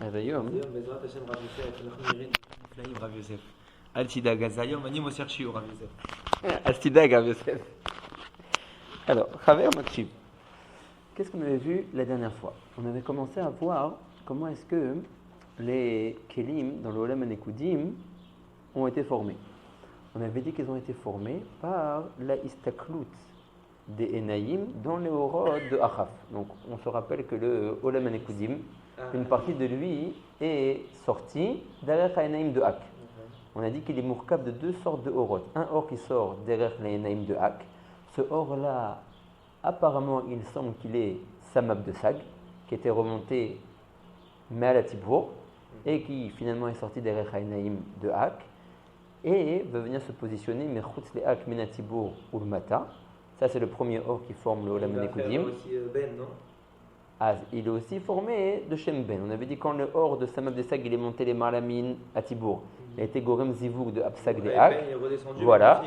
היום, היום בעזרת השם רב יוסף, אנחנו נראים נפלאים רב יוסף. אל תדאג, אז היום אני מוסר שיעור רב יוסף. אז תדאג רב יוסף. Alors, Chaver Makshib, qu'est-ce qu'on avait vu la dernière fois? On avait commencé à voir comment est-ce que les Kelim dans le Olam HaNekudim ont été formés. On avait dit qu'ils ont été formés par la Istaklut des Enaïm dans les Orod de Achaf. Donc on se rappelle que le Olam HaNekudim, une partie de lui est sortie derrière l'Enaïm de Hak. On a dit qu'il est mourkab de deux sortes de Orod. Un Or qui sort derrière l'Enaïm de Hak. Ce Or-là, apparemment, il semble qu'il est Samab de Sag, qui était remonté Me'al Tibour et qui finalement est sorti derrière l'Enaïm de Hak et va venir se positionner Mechutz le Hak Min Tibour ou le Mata. Ça, c'est le premier Or qui forme le Olam HaNekudim. Il aussi Ben, non? Ah, il est aussi formé de Shem Ben. On avait dit quand le Or de Samab de Sag il est monté les Malamin à Tibour, il a été Gorem Zivouk de Absag de Hak. Ben, il est redescendu. Voilà.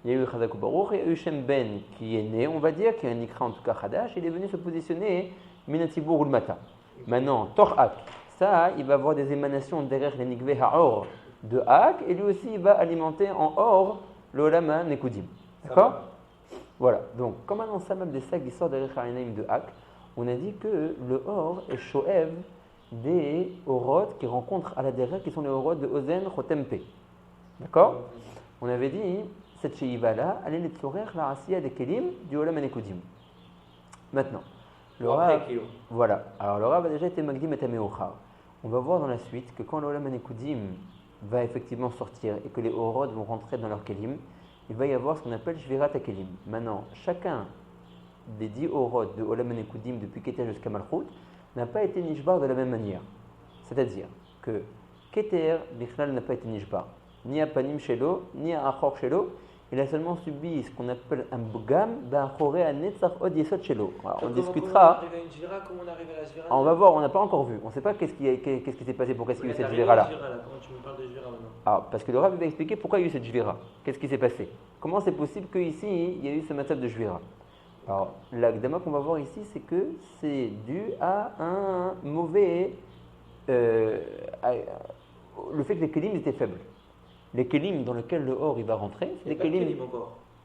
Il y a eu Chazak Baruch, et il y a eu Shem Ben qui est né, on va dire, qui est un Ikra en tout cas Chadash, il est venu se positionner Min Tibour ou le Mata. Maintenant, Tor Hak, ça, il va avoir des émanations derrière les Nikve Ha'or de Hak, et lui aussi il va alimenter en Or le Olam HaNekudim. D'accord? Voilà, donc comme un Samab des Sag qui sort derrière l'Enaïm de Hak, on a dit que le Or est Shoev des Orod qui rencontrent à la derrière, qui sont les Orod de Ozen Chotempe. D'accord? On avait dit, cette Sheiva-là, elle est les Tzorer, la Asiya des Kelim du Olam HaNekudim. Maintenant, le Rav, voilà, alors le Rav a déjà été Magdim et Ameochar. On va voir dans la suite que quand le Olam HaNekudim va effectivement sortir et que les Orod vont rentrer dans leur Kelim, il va y avoir ce qu'on appelle Shvirat HaKelim. Maintenant, chacun des 10 Orod de Olam HaNekudim depuis Keter jusqu'à Malchut n'a pas été Nishbar de la même manière. C'est-à-dire que Keter, Bichlal n'a pas été Nishbar, ni à Panim Shelo, ni à Achor Shelo. Il a seulement subi ce qu'on appelle un Bgam, Ba'achoré à Netzach Od Yesod Shelo. On discutera. Comment on arrive à la Shvira? On va voir, on n'a pas encore vu. On ne sait pas qu'est-ce qui s'est passé, pourquoi est-ce qu'il y a eu cette Shvira-là. Comment tu me parles de Shvira maintenant? Alors, parce que le Rav va expliquer pourquoi il y a eu cette Shvira. Qu'est-ce qui s'est passé? Comment c'est possible qu'ici, il y a eu ce matzab de Shvira? Alors, l'agdama qu'on va voir ici, c'est que c'est dû à un mauvais. Le fait que les kelim étaient faibles. Les kelim dans lesquels le or il va rentrer, c'est des kelim.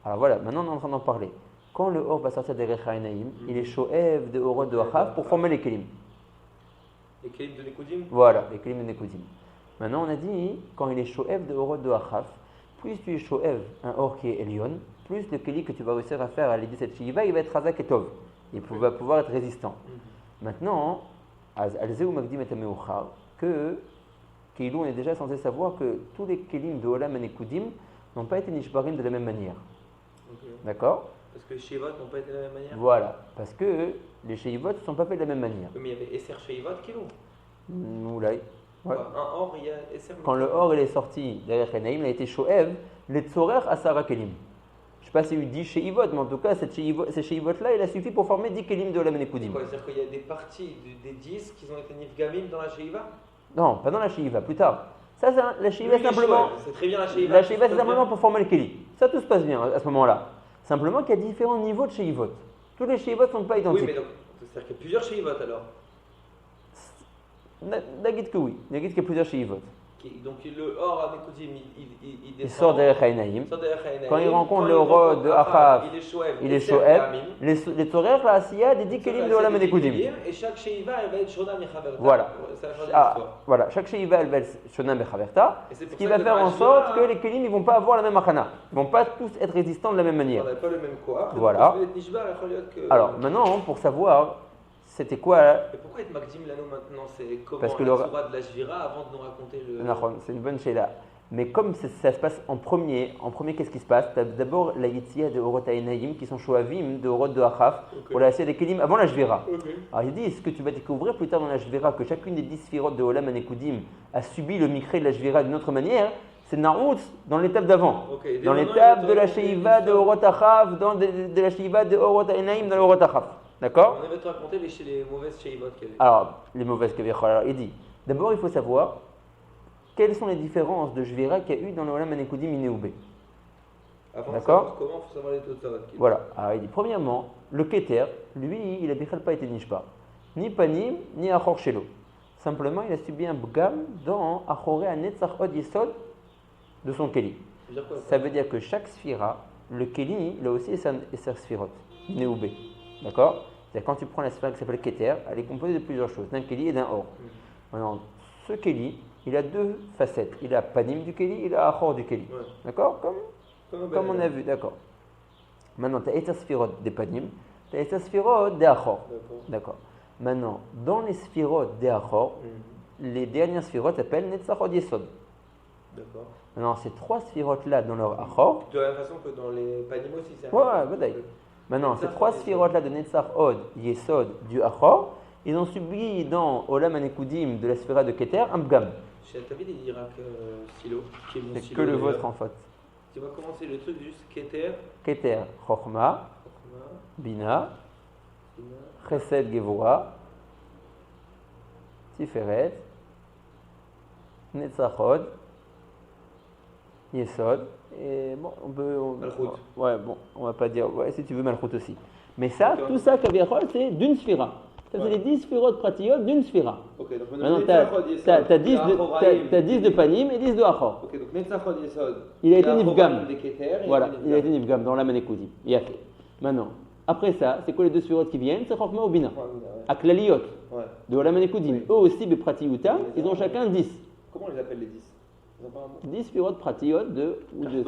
Alors voilà, maintenant on est en train d'en parler. Quand le or va sortir des Rechaïnaïm, il est shoev de orod de Achaf pour former les kelim. Les kelim de Nekudim? Voilà, les kelim de Nekudim. Maintenant on a dit, quand il est shoev de orod de Achaf, plus tu es shoev un or qui est Elion, plus le kelim que tu vas réussir à faire à l'aider cette shiva, il va être razak et tov. Il va pouvoir être résistant. Maintenant, al-Zeu Magdim et Ameochar, que on est déjà censé savoir que tous les kelim de Olam HaNekudim n'ont pas été nishbarim de la même manière. Okay. D'accord? Parce que les Sheivot n'ont pas été de la même manière? Voilà, parce que les Sheivot ne sont pas faits de la même manière. Mais il y avait Esser Sheivot qui l'ont. Oulai. Ouais. Un or, il y a Esser. Quand le or il est sorti derrière Enaïm, il a été Shoev, les Tzorer Asara Kelim. Je ne sais pas s'il y a eu 10 Sheivot, mais en tout cas, ces Sheivot-là, il a suffi pour former 10 kelim de Olam HaNekudim. C'est-à-dire qu'il y a des parties des 10 qui ont été Nifgamim dans la Sheiva? Non, pas dans la Sheiva, plus tard. Ça, la Sheiva, simplement. C'est très bien la Sheiva. La Sheiva, c'est simplement pour former le Kelim. Ça, tout se passe bien à ce moment-là. Simplement qu'il y a différents niveaux de Sheivot. Tous les Sheivot ne sont pas identiques. Oui, mais donc, c'est-à-dire qu'il y a plusieurs Sheivot alors? Nagid que oui. Nagid qu'il y a plusieurs Sheivot. Donc le Or HaNekudim, il descend. Il sort derrière Haïnaïm. Quand il rencontre le roi de Achaf, il est Shoev. Les Torères, la Asiya, des 10 kelim de Olam HaNekudim. Et chaque Sheiva, elle va être Shona Mechaverta. Voilà. Voilà, chaque Sheiva, elle va être Shona Mechaverta. Ce qui va faire en sorte que les kelim, ils ne vont pas avoir la même achana. Ils ne vont pas tous être résistants de la même manière. On n'a pas le même quoi. Voilà. Alors maintenant, pour savoir. C'était quoi? Et pourquoi être Magdim Lano maintenant? C'est comment parce que la Torah de la Shvira avant de nous raconter le. C'est une bonne sheila. Mais comme ça se passe en premier, qu'est-ce qui se passe? Tu as d'abord la Yitzia de Orot HaEnaïm qui sont Shoavim de Orot de Achaf pour la Asiya des Kelim avant la Shvira. Alors il dit, ce que tu vas découvrir plus tard dans la Shvira, que chacune des 10 sphirotes de Olam HaNekudim a subi le Mikre de la Shvira d'une autre manière, c'est Naoutz dans l'étape d'avant. Dans l'étape de la Sheiva de Orot Achaf, de la Sheiva de Orot HaEnaïm dans l'Orot Achaf. D'accord? On avait te raconter les mauvaises Sheivot qu'il y avait. Alors, les mauvaises Kevichol. Alors, il dit, d'abord, il faut savoir quelles sont les différences de Shvira qu'il y a eu dans le Olam HaNekudim Inéoubé. D'accord? Comment il faut savoir les Totsarot? Voilà. Alors, il dit, premièrement, le Keter, lui, il n'a pas été Nishba. Ni Panim, ni Achor Shelo. Simplement, il a subi un bgam dans Achoré Netzach Od Yesod de son Keli. Ça veut dire que chaque sphira, le Keli, il a aussi sa sphirot, Néoubé. D'accord? C'est-à-dire quand tu prends la sphère qui s'appelle Keter, elle est composée de plusieurs choses, d'un Keli et d'un Or. Maintenant, ce Keli, il a deux facettes. Il a Panim du Keli, il a Achor du Keli. Ouais. D'accord? Comme on a vu, d'accord. Maintenant, tu as Eter Sphirot des Panim, tu as Eter Sphirot des Achor. D'accord. Maintenant, dans les Sphirot des Achor, les dernières Sphirot s'appellent Netzach Od Yesod. D'accord. Maintenant, ces trois Sphirot-là dans leur Achor. De la même façon que dans les Panim aussi, c'est un ouais. Maintenant, ces trois Sphirot-là de Netzach Od Yesod du Achor, ils ont subi dans Olam Anekudim de la Sphira de Keter un Bgam. Chez David, il dira que Silo, qui est mon c'est Silo. Que le vôtre en fait. Tu vas commencer le truc juste Keter. Keter, Chochma, Bina, Chesed, Gevura, Tiferet, Netzach Od, Yesod, et bon, on peut. Malchut. Ouais, bon, on va pas dire. Ouais, si tu veux, Malchut aussi. Mais ça, tout ça, Kaviachol, c'est d'une Sphira. Ça, c'est les 10 Sphirot Pratiyot d'une Sphira. Ok, donc maintenant, tu as 10 de Panim et 10 de Achor. Ok, donc Netzach Od Yesod. Il a été Nifgam. Voilà, il a été Nifgam dans la Manekoudim. Il a fait. Maintenant, après ça, c'est quoi les deux Sphirot qui viennent? C'est Chochma ou Bina. Aklaliot. De la Manekoudim. Eux aussi, Bepratiyutam, ils ont chacun 10. Comment on les appelle les 10? 10 Sphirot Pratiyot ou de.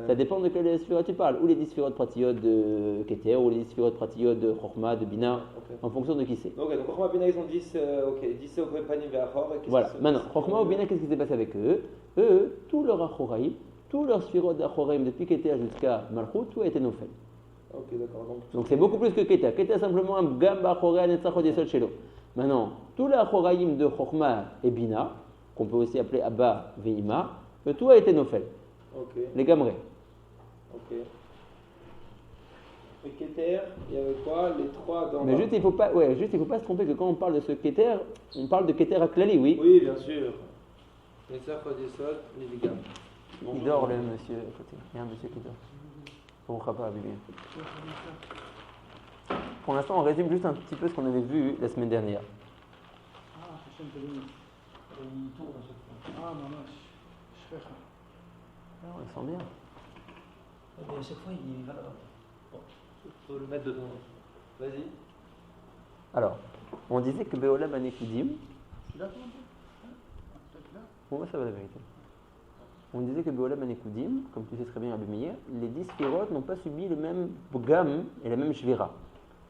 Ça dépend de quelle Sphirot tu parles. Ou les 10 Sphirot Pratiyot de Keter, ou les 10 Sphirot Pratiyot de Chochma, de Bina, en fonction de qui c'est. Ok, donc Chochma, Bina, ils ont 10, ok, 10 au Panim et Achor. Voilà, maintenant, Chochma ou Bina, qu'est-ce qui s'est passé avec eux? Eux, tout leur Achoraïm, tout leur Sphirot d'Achoraïm, depuis Keter jusqu'à Malchut, tout a été Nofel. Ok, d'accord. Donc c'est beaucoup plus que Keter. Keter, simplement un Gam Achoraïm, Netzach Od Yesod Shelo. Maintenant, tout l'Achoraïm de Chochma et Bina, qu'on peut aussi appeler Abba Veima, tout a été Nofel. Okay. Les Gamrés. Ok. Et Keter, il y avait quoi? Les trois dans. Mais juste il faut pas se tromper que quand on parle de ce Keter, on parle de Keter Aklali, oui. Oui, bien sûr. Les Netzach Od Yesod, les Vigam. Il dort le monsieur à côté. Il y a un monsieur qui dort. On ne pas bien. Pour l'instant, on résume juste un petit peu ce qu'on avait vu la semaine dernière. Il tourne à chaque fois. Ah, maman, je fais ça. On le sent bien. Mais à chaque fois, il va là-bas. Bon, il faut le mettre dedans. Vas-y. Alors, on disait que Beolam Anekudim. Tu l'as toi? Bon, ça va la vérité. On disait que Beolam Anekudim, comme tu sais très bien, Rabbi Meir, les 10 Sphirot n'ont pas subi le même Bgam et la même Shvira.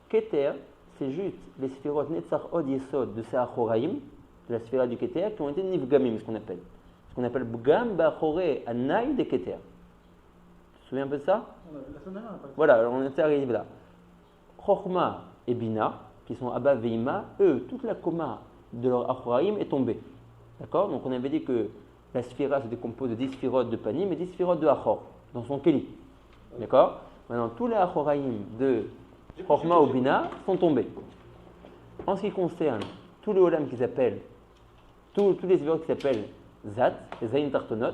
Keter, c'est juste les Sphirot Netzach Od Yesod de Seachoraim, de la Sphira du Keter, qui ont été Nifgamim, ce qu'on appelle Bgam Bachoré Anaï de Keter. Tu te souviens un peu de ça? Voilà, on était arrivé là. Chochma et Bina, qui sont Abba Veima, eux, toute la coma de leur Achoraim est tombée. D'accord? Donc on avait dit que la Sphira se décompose de 10 Sphirot de Panim et 10 Sphirot de Achor, dans son Keli. D'accord? Maintenant, tous les Achoraim de Chochma ou Bina sont tombés. En ce qui concerne tous les Olam qui s'appellent, tous les Sphirot qui s'appellent Zat, les Zayin Tartonot,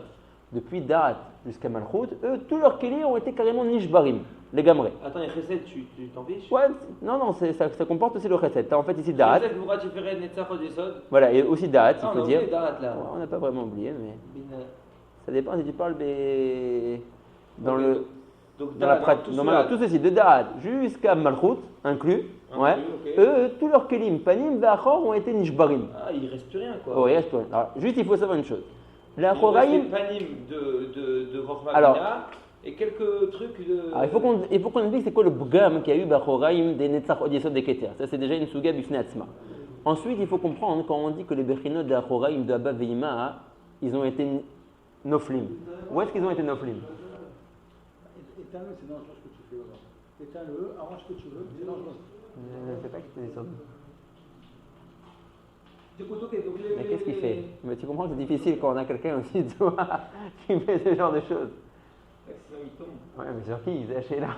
depuis Da'at jusqu'à Malchut, eux, tous leurs Keli ont été carrément Nishbarim, les Gamrés. Attends, il y a Chesed, tu t'en fiches? Ouais, non, ça comporte aussi le Chesed. Tu as en fait ici Da'at. Chesed, Gvura, Tiferet, Netzach Od Yesod. Voilà, et aussi Da'at, il faut dire. Da'at, là. On n'a pas vraiment oublié, mais. Bina. Ça dépend si tu parles dans okay, le. Donc, dans la pratique. Normalement, tout ceci, de Da'at jusqu'à Malchut, inclus. Ouais. Okay. Eux, tous leurs Kelim, Panim, Vachor ont été Nishbarim. Ah, il ne reste plus rien, quoi. Oh, il reste plus rien. Alors, juste, il faut savoir une chose. La il Choraim. reste les Panim de Chochma Bina et quelques trucs de. Alors, il faut qu'on explique c'est quoi le Bgam qu'il y a eu Bachoraim des Netzach Od Yesod des Keter. Ça, c'est déjà une Suga Bifne Atzma. Ensuite, il faut comprendre quand on dit que les Bechinot de Achoraim de Abba Veima, ils ont été Noflim. Où est-ce qu'ils ont été Noflim? Éteins-le, c'est dangereux ce que tu fais là. Éteins-le, arrange ce que tu veux, c'est dangereux. Je ne sais pas qui c'était ça. Mais qu'est-ce qu'il fait? Mais tu comprends que c'est difficile quand on a quelqu'un aussi de toi qui fait ce genre de choses. Ouais, mais sur qui? Zaché là.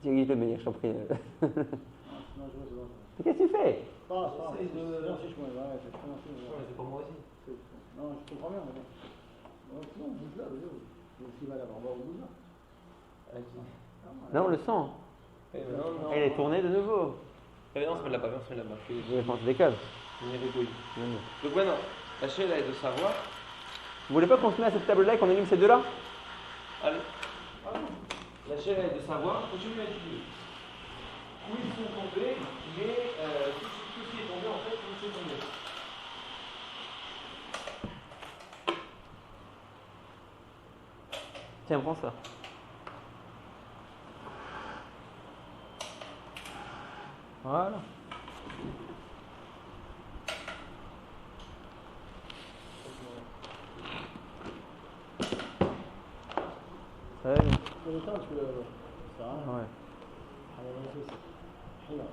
Dirige le meilleur, je t'en prie. Mais qu'est-ce que tu fais? C'est pas moi aussi. Non, je comprends bien. Non, bouge là, s'il va là-bas, on va au bout là. Non, on le sent. Elle est tournée de nouveau. Eh non, on se met là-bas, on se met là-bas. Je pense des cases. On est rigolo. Donc maintenant, la chaîne est de savoir. Vous voulez pas qu'on se mette à cette table-là et qu'on élimine ces deux-là? Allez. La chaîne est de savoir. Continue à étudier. Où ils sont tombés, mais tout ce qui est tombé en fait, où c'est tombé. Tiens, prends ça. Voilà. Très bien. Pour le temps, tu peux ça. Ouais. Là.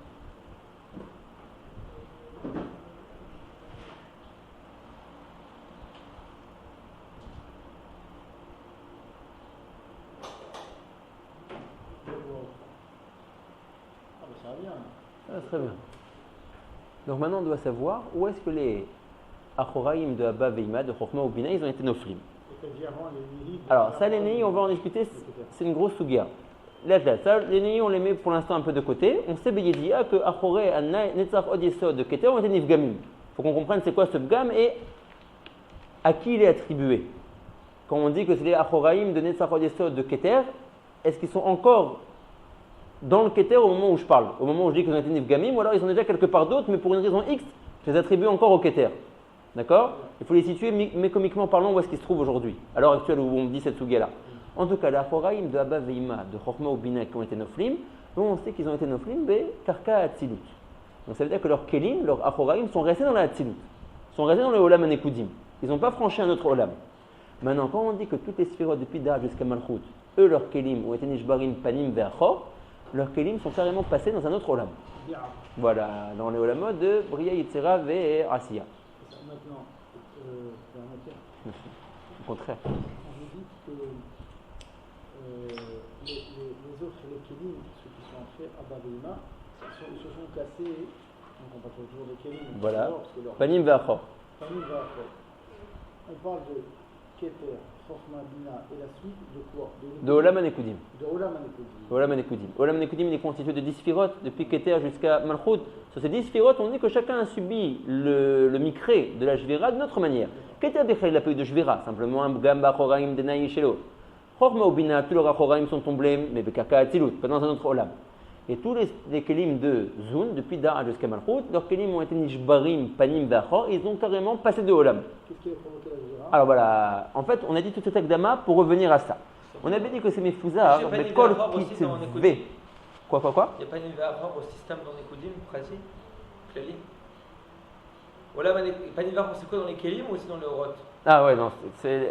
Ah, mais ça va bien. Ah, très bien. Donc maintenant, on doit savoir où est-ce que les Achoraïm de Abba Veima, de Chokhma ou Bina, ils ont été noflim. Alors, ça, les Nehi, on va en discuter, c'est une grosse sougia. Là, ça, les Nehi, on les met pour l'instant un peu de côté. On sait, Beyedia, que Achoré, Netzach, Od Yesod de Keter ont été Nifgamim. Il faut qu'on comprenne c'est quoi ce Bgam et à qui il est attribué. Quand on dit que c'est les Achoraïm de Netzach, Od Yesod de Keter, est-ce qu'ils sont encore dans le Keter au moment où je parle? Au moment où je dis qu'ils ont été Nifgamim, ou alors ils sont déjà quelque part d'autre, mais pour une raison X, je les attribue encore au Keter. D'accord? Il faut les situer mécomiquement parlant où est-ce qu'ils se trouvent aujourd'hui, à l'heure actuelle où on me dit cette souga-là. En tout cas, les Achoraïm de Abba Veima, de Chokhma ou Bina qui ont été Noflim, nous on sait qu'ils ont été Noflim, mais Karka Atzilut. Donc ça veut dire que leurs Kelim, leurs Achoraïm sont restés dans la Atzilut, sont restés dans le Olam Anekudim. Ils n'ont pas franchi un autre Olam. Maintenant, quand on dit que toutes les sphirotes depuis Da jusqu'à Malchut, eux, leurs Kelim ont été Nishbarim, Panim, Ve'achor, leurs Kelim sont carrément passés dans un autre Olam. Voilà, dans les Olamot de Bria, Yitzhara, et Asiya. Maintenant, dans la matière. Au contraire. On vous dit que les autres, les Kélim, ceux qui sont entrés à Babylma, ils se sont cassés, donc on parle toujours de Kélim. Voilà. Panim Ve'achor. Panim Ve'achor. On parle de Keter, Chokhma, Bina et la suite de quoi? De Olam Anekudim. De Olam Anekudim. Olam Anekudim. Olam Anekudim, il est constitué de 10 sphirotes, depuis Keter jusqu'à Malchut. Sur ces 10 sphirotes, on dit que chacun a subi le mikré de la Jvira d'une autre manière. Keter Bechel, il a pas eu de Jvira, simplement un Gamba Choraim de Naïshelo. Chokhma ou Bina, tous leurs Choraim sont tombés, mais Bekaka Atzilut, pas dans un autre Olam. Et tous les Kelim de Zun, depuis Da'a jusqu'à Malchut, leurs Kelim ont été Nishbarim, Panim, Ve'achor, ils ont carrément passé de Olam. Qu'est-ce qui a provoqué la Jvira? Alors voilà, en fait, on a dit tout cet Akdama pour revenir à ça. On avait dit que c'est mes fouzards, mais Kol Kitve. Quoi? Il n'y a pas une Ve'achor au système dans les Koudim, pratique, Klali. Voilà, pas une Ve'achor, c'est quoi dans les Kelim ou aussi dans le Horot? Ah ouais, non, c'est.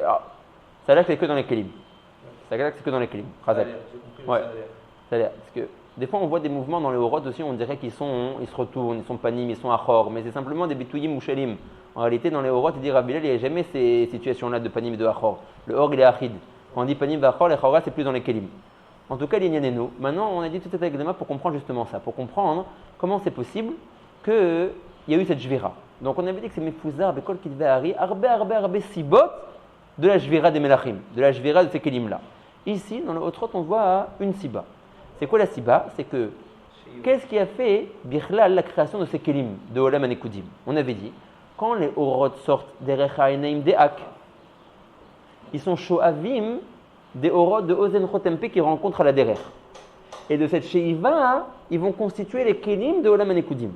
Ça a l'air que c'est que dans les Kelim. Ça a l'air que c'est que dans les Kelim. Razak. Ouais, ça a l'air. Parce que des fois, on voit des mouvements dans les Horot aussi, on dirait qu'ils se retournent, ils sont panim, ils sont achor, mais c'est simplement des bitouyim ou shalim. En réalité, dans les Horot, il dit Rabbi Hillel, il n'y a jamais ces situations-là de panim et de achor. Le or, il est achid. Quand on dit panim et achor, les chora, c'est plus dans les kelim. En tout cas, l'ignanéno. Maintenant, on a dit tout cet examen pour comprendre justement ça, pour comprendre comment c'est possible qu'il y a eu cette jvira. Donc, on avait dit que c'est Mefouzar, Bekol Kitveari, Arbe Sibot de la jvira des Melachim, de la jvira de ces kelim-là. Ici, dans le Hotrot, on voit une siba. C'est quoi la siba? C'est que, qu'est-ce qui a fait, Bichlal, la création de ces kelim, de Olam Anekudim? On avait dit, quand les Horot sortent des Rechaïnaim, des Hak, ils sont Shoavim des Horot de Ozen Chotempe qui rencontrent à la Derer. Et de cette Sheiva, ils vont constituer les Kelim de Olam Anekudim.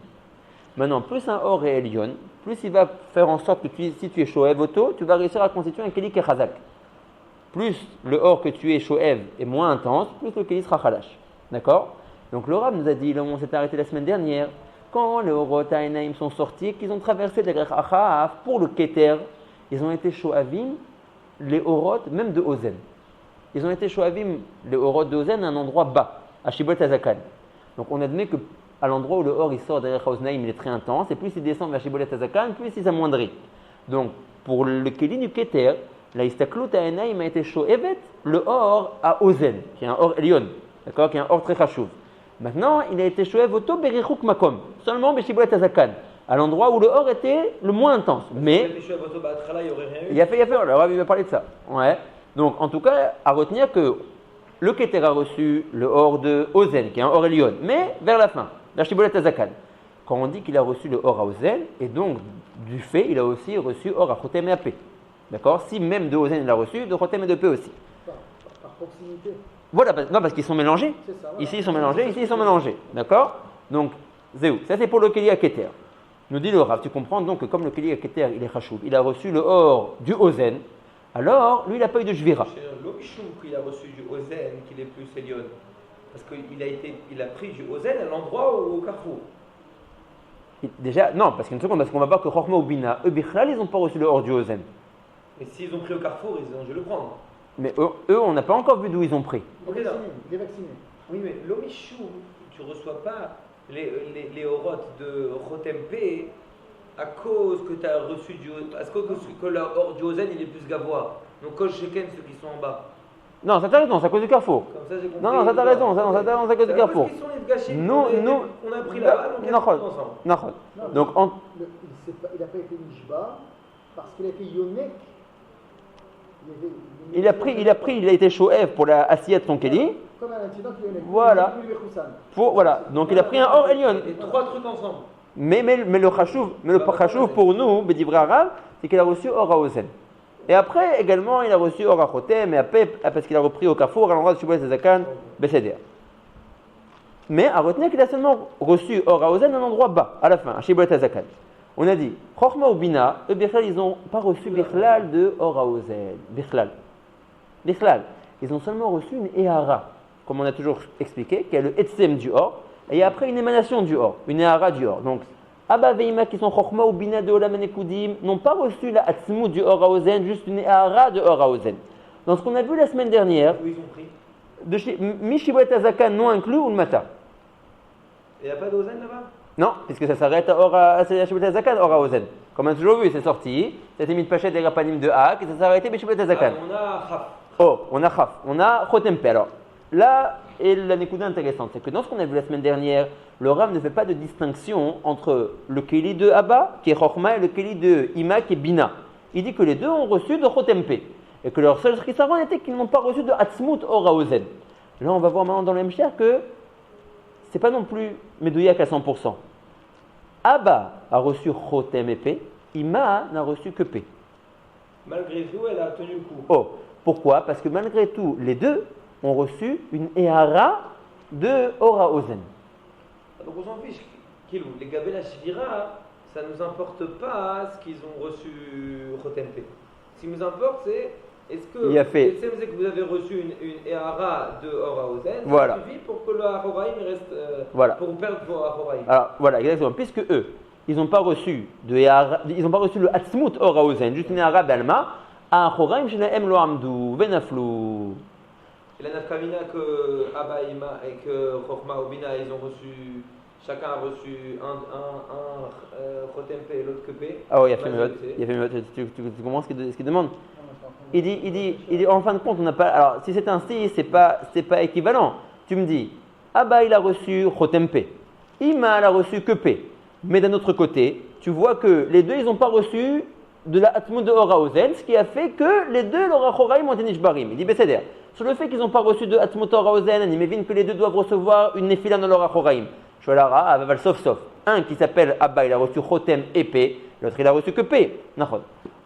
Maintenant, plus un Or est Elion, plus il va faire en sorte que si tu es Shoev Oto, tu vas réussir à constituer un Keli qui est Chazak. Plus le Or que tu es Shoev est moins intense, plus le Keli sera Chalash. D'accord? Donc le Rab nous a dit, là où on s'est arrêté la semaine dernière, quand les Horot Haïnaïm sont sortis, qu'ils ont traversé les Rech Achav pour le Keter, ils ont été Shoavim, les Horot, même de Ozen. Ils ont été Shoavim, les Horot de Ozen, à un endroit bas, à Shibot Hazakan. Donc on admet qu'à l'endroit où le Or il sort derrière Oznaïm, il est très intense, et plus il descend vers Shibot Hazakan, plus il s'amoindrit. Donc pour le Keli du Keter, la Istaklut Haïnaïm a été Shoevet, le Or à Ozen, qui est un Or Elion, d'accord, qui est un Or très chachouv. Maintenant, il a été Shoev Oto Berichuk Makom, seulement Beshibot Hazakan, à l'endroit où le Or était le moins intense. Mais il a fait, le Rabbi va parler de ça. Ouais. Donc, en tout cas, à retenir que le Keter a reçu le Or de Ozen, qui est un Or Elion, mais vers la fin. La Shibolet Azakan. Quand on dit qu'il a reçu le Or à Ozen, et donc du fait, il a aussi reçu Or à Chotem et à P. D'accord? Si même de Ozen il a reçu, de Chotem et de P aussi. Par proximité. Voilà, non, parce qu'ils sont mélangés. C'est ça, voilà. Ici ils sont mélangés, ici ils sont mélangés. D'accord? Donc, Zéou. Ça c'est pour le Keli Aketer. Nous dit le Rav, tu comprends donc que comme le Keli Aketer il est Chashuv, il a reçu le Or du Ozen, alors lui il n'a pas eu de Jvira. C'est l'Omishou qu'il a reçu du Ozen, qu'il est plus Elion. Parce qu'il a pris du Ozen à l'endroit au carrefour. Déjà, non, parce qu'une seconde, parce qu'on va voir que Chorma ou Bina, eux, Bichlal, ils n'ont pas reçu le Or du Ozen. Mais s'ils ont pris au carrefour, ils ont dû le prendre. Mais eux, on n'a pas encore vu d'où ils ont pris. Il est vacciné. Il est vacciné. Oui, mais l'Omishou, tu ne reçois pas les orotes de Rotempe à cause que tu as reçu que l'or du Ozen il est plus gavois. Donc, Kosh Sheken, ceux qui sont en bas. Non, ça t'a raison, c'est à cause du carrefour. Comme ça, j'ai compris. Non, ça t'a raison, ça t'as raison, c'est à cause du carrefour. Parce qu'ils sont les gâchis Nous, on a pris là-bas, donc on a pris ensemble. Non. Donc, Il n'a pas été Nishba parce qu'il a été Yonek. il a été Shoev pour la assiette de son Keli. Comme un incident qu'il y a eu. Voilà. Voilà. Donc, il a pris un Or Elion. Et trois trucs ensemble. Mais le Chashuv pour nous, Bedivre Arabe, c'est qu'il a reçu Or à Ozen. Et après, également, il a reçu Or à Chotem et à Pep, parce qu'il a repris au carrefour à l'endroit de Shibolet Azakan, Besséder. Mais à retenir qu'il a seulement reçu Or à Ozen à un endroit bas, à la fin, à Shibolet Azakan. On a dit, Chorma ou Bina, eux, Bichlal, ils n'ont pas reçu Bichlal de Or à Ozen. Bichlal. Ils ont seulement reçu une Ehara, comme on a toujours expliqué, qui est le Etsem du Or, et après une émanation du Or, une Ehara du Or. Donc, Abba Veima qui sont Chorma ou Bina de Olam Anekudim n'ont pas reçu la Atzmut du Or à Ozen, juste une Ehara de Or à Ozen. Dans ce qu'on a vu la semaine dernière, Où ils ont pris. de Mishibolet Azakan non inclus ou le Mata. Il n'y a pas d'Ozen là-bas? Non, puisque ça s'arrête à Shibolet Azakan, Or à Ozen. Comme on a toujours vu, c'est sorti, c'était mis de Pachet et Rapanim de Hak, et ça s'est arrêté Mishibolet Azakan. On a Chaf. Oh, on a Chaf, on a Chotempe. Alors, là est la Nekuda intéressante, c'est que dans ce qu'on a vu la semaine dernière, le Rav ne fait pas de distinction entre le Keli de Abba, qui est Chorma, et le Keli de Ima, qui est Bina. Il dit que les deux ont reçu de Chotempe, et que leur seul chisaron était qu'ils n'ont pas reçu de Hatzmut Or à Ozen. Là, on va voir maintenant dans le Mshar que c'est pas non plus Medouyak à 100%. Abba a reçu Chotem et P, Ima n'a reçu que P. Malgré tout, elle a tenu le coup. Oh, pourquoi? Parce que malgré tout, les deux ont reçu une Ehara de Or à Ozen. Donc on s'en fiche. Kilou, les Gabela Shvira, ça ne nous importe pas ce qu'ils ont reçu Rotempe. Ce qui nous importe, c'est est-ce que que vous avez reçu une Ehara de Or à Ozen, voilà. Ça suffit pour que le Ahoraïm reste. Voilà. Pour perdre vos Ahoraïm. Alors voilà, exactement. Puisque eux, ils n'ont pas reçu ils n'ont pas reçu le Hatzmut Or à Ozen, juste une Ehara Balma, à Ahoraïm Shelaem Lo Amdu, Venaflou. Et la nafkamina que Abba Ima et que Chorma Obina, ils ont reçu, chacun a reçu un Chotempe et l'autre que P. Ah oui, il a fait mieux. Tu comprends ce qu'il demande? Il dit, en fin de compte, on n'a pas. Alors, si c'est ainsi, c'est pas équivalent. Tu me dis, Abba il a reçu Chotempe, Ima elle a reçu que P. Mais d'un autre côté, tu vois que les deux, ils n'ont pas reçu de la Hatmut de Or à Ozen, ce qui a fait que les deux, leur Achoraïm ont été Nishbarim. Il dit, Besséder. Sur le fait qu'ils n'ont pas reçu de Hatmut Or à Ozen, il m'évine que les deux doivent recevoir une Nefila dans leur Achoraïm. Sholara, Aval Sof. Un qui s'appelle Abba, il a reçu Chotem et P, l'autre il a reçu que P.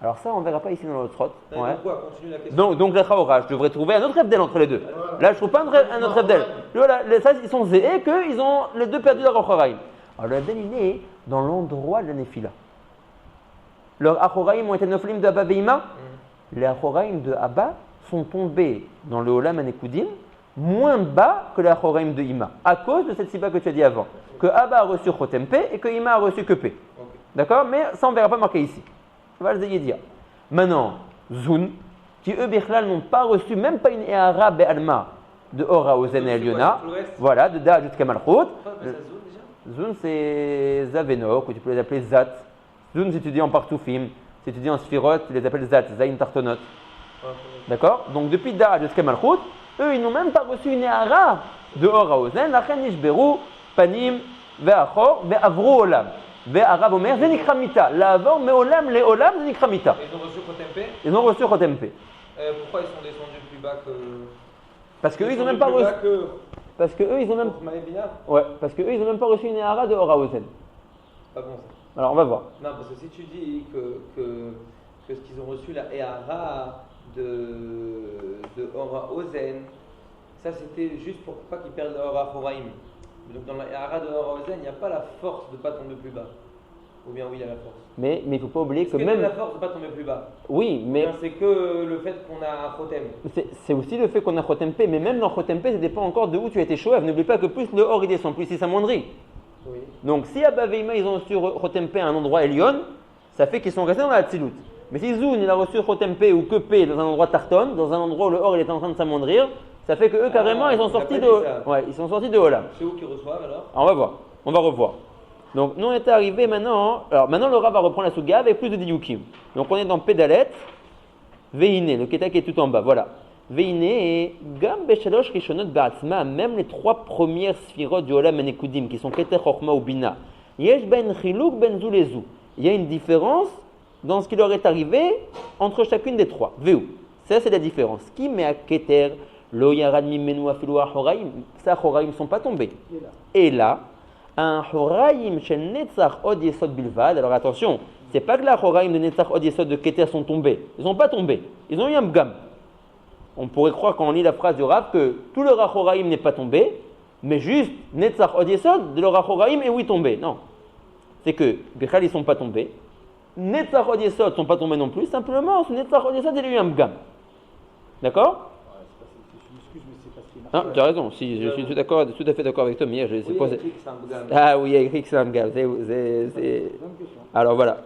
Alors ça, on ne verra pas ici dans notre rote. Ouais. Continue la question. Donc la Chaora, je devrais trouver un autre Evdel entre les deux. Voilà. Là, je ne trouve pas un autre Evdel. Voilà, ça, ils sont zéés qu'ils ont les deux perdu leur Achoraïm. Alors le Evdel, il est dans l'endroit de la Nefila. Leurs Achoraïm ont été Noflim de Abba Veima. Les Achoraïm de Abba sont tombés dans le Olam Anekudim moins bas que les Achoraïm de Ima, à cause de cette siba que tu as dit avant, que Abba a reçu Chotem P et que Ima a reçu que P. Okay. D'accord? Mais ça on ne verra pas marqué ici. On va le dire. Maintenant, Zun, qui eux Bichlal n'ont pas reçu même pas une Ehara Be'alma de Or à Ozen et Eliona, voilà, de Da jusqu'à Malchut. Zun c'est Zavenok, ou tu peux les appeler Zat. Zun si tu dis en Partoufim, si tu dis en Sphirot, tu les appelles Zat, Zain Tartonot. D'accord? Donc depuis Da jusqu'à Malchut, eux ils n'ont même pas reçu une Ehara de Or à Ozen, Lachen Nishberu, Panim, Ve'achor, Ve'avru Olam. Ve'arav Omer, Zenikramita. L'avant, mais Olam, les Olam, Zenikramita. Ils ont reçu Chotempe? Ils ont reçu Chotempe. Pourquoi ils sont descendus plus bas que. Parce qu'eux ils n'ont même pas reçu. parce que eux, ils ont même. Ouais, parce que eux, ils ont même pas reçu une Ehara de Ora Ozen. Pas bon ça. Alors, on va voir. Non, parce que si tu dis que ce qu'ils ont reçu la Ehara de Ora Ozen, ça c'était juste pour pas qu'ils perdent la Ora Horaim. Donc dans la Ehara de Ora Ozen, il n'y a pas la force de ne pas tomber plus bas. Ou bien oui, il y a la force. Mais il ne faut pas oublier que même la force de ne pas tomber plus bas. Oui, mais. C'est que le fait qu'on a un Chotem. C'est aussi le fait qu'on a Chotem P, mais même dans Chotem P, ça dépend encore de où tu as été Shoev. N'oublie pas que plus le Or il descend, plus il s'amoindrit. Oui. Donc si Abba Veima ils ont reçu Chotem P à un endroit Elion, ça fait qu'ils sont restés dans la Tzilut. Mais si Zoun il a reçu Chotem P ou que P dans un endroit Tarton, dans un endroit où le Or il est en train de s'amoindrir, ça fait que eux carrément ils sont sortis de. Ouais, ils sont sortis de Olam. C'est où qu'ils reçoivent alors? On va voir, on va revoir. Donc nous on est arrivé maintenant. Alors maintenant le Rav va reprendre la Suga avec plus de Diyukim. Donc on est dans Pédalet, Veine, le Ketak est tout en bas, voilà. Veine et Gam Beshalosh Rishonot Ba'atzma, même les trois premières sphirot du Olam Anekudim qui sont Keter Chochma ou Bina. Yesh ben Chiluk ben Zulezu. Il y a une différence dans ce qui leur est arrivé entre chacune des trois. Veu. Ça c'est la différence. Qui met à Keter, Lo Yarad Mimenu Afilu Ahoraim. Ça Ahoraim ne sont pas tombés. Et là, un Horaim shel Netzach Od Yesod Bilvad. Alors attention, c'est pas que la Horaim de Netzach Od Yesod de Keter sont tombés. Ils n'ont pas tombé. Ils ont eu un Bgam. On pourrait croire quand on lit la phrase du Rav que tout le Rachoraim n'est pas tombé, mais juste Netzach Od Yesod de le Rachoraim est oui tombé. Non. C'est que Bechal ils ne sont pas tombés. Netzach Od Yesod ne sont pas tombés non plus. Simplement, ce Netzach Od Yesod il a eu un Bgam. D'accord? Non, tu as raison, si, je suis tout à fait d'accord avec toi, mais hier, je sais pas. Ah oui, il y a écrit que c'est un Bgam. Alors voilà.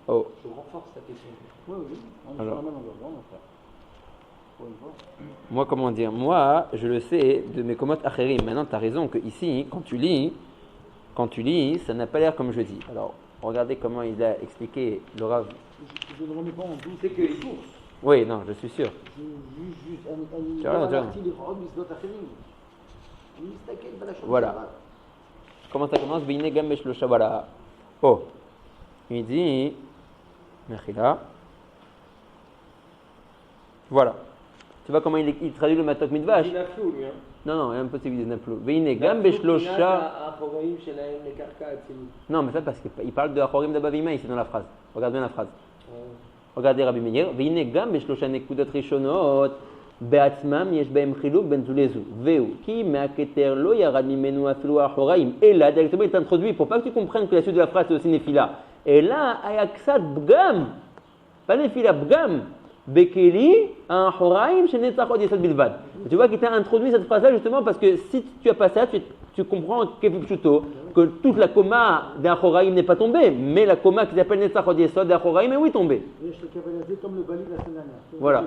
Oh. Je renforce ta question. Oui. Alors, moi, comment dire? Moi, je le sais de mes komotes acherim. Maintenant, tu as raison que ici, quand tu lis, ça n'a pas l'air comme je dis. Alors, regardez comment il a expliqué le Rav. Je ne remets pas en doute. C'est que les sources. Oui, non, je suis sûr. Voilà. Comment ça commence? Voilà. Oh. Il dit. Mechila. Voilà. Tu vois comment il traduit le matok midvash? Non, il y a un peu de naflou. Veine gam beshlosha. Non, mais ça parce qu'il parle de Achorim d'Abavima ici dans la phrase. Regarde bien la phrase. Regardez Rabbi Meir. Veine gam beshlosha nekudot rishonot be'atzmam yesh be'em chiluk ben zulezu. Veu ki me'aketer lo yarad mimenu afilu achoraim. Et là, directement, il est introduit pour pas que tu comprennes que la suite de la phrase c'est aussi nefila. Et là, ayaksat bgam. Pas nefila bgam. Bekeli, un horaim chez Netzach Od Yesod Bilvad. Tu vois qu'il t'a introduit cette phrase-là justement parce que si tu as pas ça, tu comprends que toute la coma d'un horaim n'est pas tombée, mais la coma qui s'appelle Netzach Od Yesod d'un horaim est oui tombée. Comme le Bali de la semaine dernière. Voilà.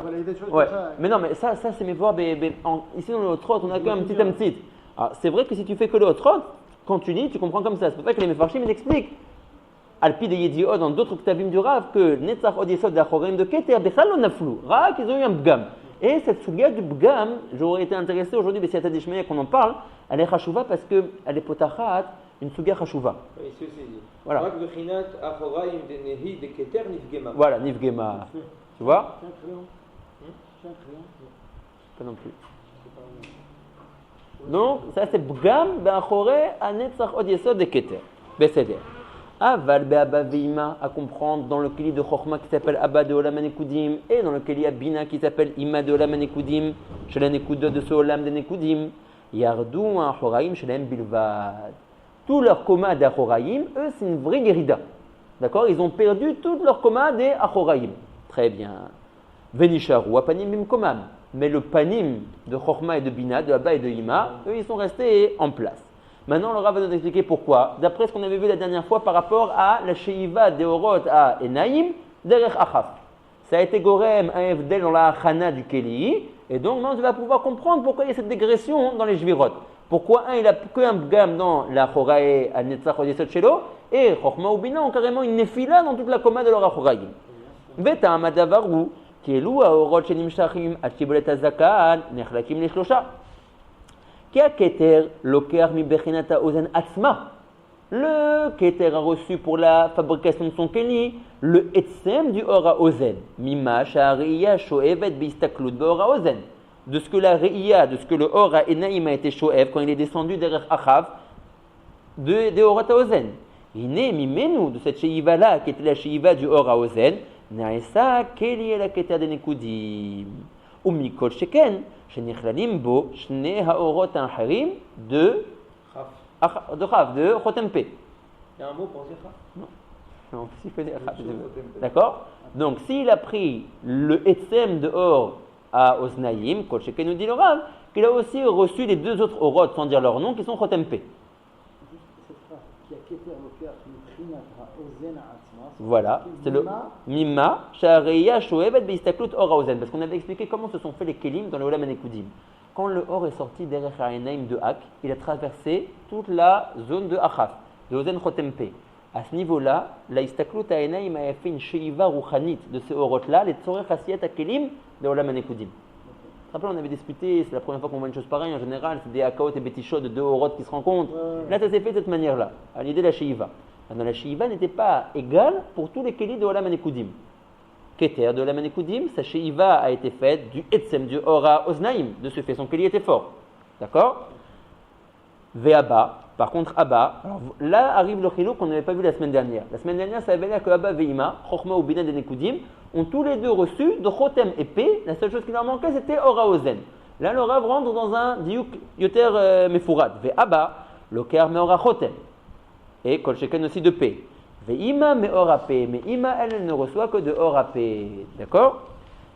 Ouais. Mais non, mais ça c'est mes voix. Ici dans le Hotrot, on a qu'un petit amtit. C'est vrai que si tu fais que le Hotrot, quand tu lis, tu comprends comme ça. C'est pour ça que les Mefarshim expliquent. Alpi de Yediot dans d'autres Ktavim du Rav que Netzach Od Yesod d'Achorim de Keter Bechal lo naflou. Rak ils ont eu un Bgam. Et cette sugia du Bgam, j'aurais été intéressé aujourd'hui, mais si Atad Ishmael qu'on en parle, elle est chashuva parce qu'elle est potachat, une sugia chashuva. Oui, c'est dit. Voilà. Rak bechinat Achorim de Nehi de Keter Nifgema. Voilà, Nifgema. Tu vois? C'est un crayon. Pas non plus. Donc, ça c'est Bgam d'Achoré à Netzach Od Yesod de Keter. Beseder. Aval be'abba ve'ima, à comprendre dans le keli de Chochma qui s'appelle Abba de Olam Anekudim et dans le keli Abina qui s'appelle Ima de Olam Anekudim, chez la Nekudot de ce Olam de Nekudim, Yardou un Horaim chez la Bilvad. Tout leur coma d'Achoraim, eux c'est une vraie guérida. D'accord? Ils ont perdu tout leur coma des Achoraim. Très bien. Venisharu, Apanim Bim Komam. Mais le panim de Chochma et de Bina, de Abba et de Ima, eux ils sont restés en place. Maintenant, le Rav va nous expliquer pourquoi, d'après ce qu'on avait vu la dernière fois par rapport à la Sheiva de Orot à Enaim, derech Achaf. Ça a été Gorem, un Evdel dans la Achana du Keli, et donc maintenant tu vas pouvoir comprendre pourquoi il y a cette dégression dans les Jvirot. Pourquoi il a qu'un Bgam dans la Chorae à Netzach Od Yesod Shelo, et Chochma ou Bina ont carrément une Nefila dans toute la Koma de leur Achoraim. Veta Amadavaru, qui est loup à Orot Shenim Shachim, à Tibolet Azakan, Nechlakim Leshlosha. Le Keter a reçu pour la fabrication de son Keli le Etsem du Ora Ozen. Mima Sha'ariya Shoevet Bistaklud Beora Ozen. de ce que la Re'ia, de ce que le Or à Enaïm a été Shoev quand il est descendu derrière Achav, de Orot Haozen. Iné mimenu, de cette Sheiva là, qui était la Sheiva du Or Haozen, Naesa Keli el Keter de Nekudim. Ou Mikol Sheken, Shenichlalim Bo, Shne Haorot Anharim de Chav, de Chotem P. Il y a un mot pour dire Chaf? Non, si je peux dire Chav. D'accord? Donc, s'il a pris le Etzem de Or à Oznaïm, Kol Sheken nous dit le Rav, qu'il a aussi reçu les deux autres Orot, sans dire leur nom, qui sont Chotem P. Voilà, c'est le Mimma, Sha'areya, Shoevet, Beistaklut, Or Haozen. Parce qu'on avait expliqué comment se sont fait les Kelim dans le Olam Anekudim. Quand le Or est sorti derrière Ha'enaim de Hak, il a traversé toute la zone de Achaf, de Ozen Chotempe. À ce niveau-là, la Istaklut Ha'enaim a fait une Sheiva Rouchanit de ces Orot-là, les Tzorech Hasiyat HaKelim de Olam Anekudim. Rappelez, on avait discuté, c'est la première fois qu'on voit une chose pareille, en général, c'est des Akaot et Betishot de deux Orot qui se rencontrent. Là, ça s'est fait de cette manière-là, à l'idée de la Sheiva. Maintenant, la Sheiva n'était pas égale pour tous les Kelim de Olam Anekudim. Keter de Olam Anekudim, sa Sheiva a été faite du Etzem, du Ora Oznaim, de ce fait, son Keli était fort. D'accord? Ve'aba, par contre, Abba, alors là arrive le Chilou qu'on n'avait pas vu la semaine dernière. La semaine dernière, ça avait l'air que Abba Ve'ima, Chochma ou Bina de Nekudim, ont tous les deux reçu de Chotem et P. La seule chose qui leur manquait, c'était Ora Ozen. Là, le Rav rentre dans un Diouk Yoter Mefurad. Ve'aba, Loker Meora Chotem. Et Kol Sheken aussi de P. Ve'ima Meora P. Mais Ima, elle ne reçoit que de Ora P. D'accord?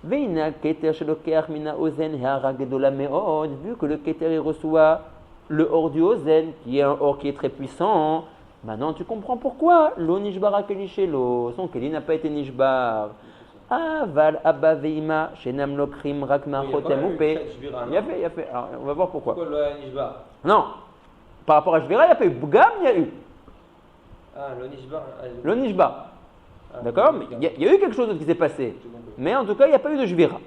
Ve'ina Keter Sheloker Mina Ozen He'ara Gedola Me'od. Vu que le Keter, il reçoit le Or du Ozen, qui est un Or qui est très puissant. Maintenant, tu comprends pourquoi Lo Nishbara Kelishelo. Son Keli n'a pas été Nishbar. Aval Abba Ve'ima Shenam Lokrim Rakma Chotem Upe. Il y a fait. Alors, on va voir pourquoi. Pourquoi le Nishbar? Non. Par rapport à Shvira, il n'y a pas eu. Bgam, il y a eu. Ah, le Nishbar. Le Nishbar. D'accord? Mais il y a eu quelque chose d'autre qui s'est passé. Mais en tout cas, il n'y a pas eu de Shvira.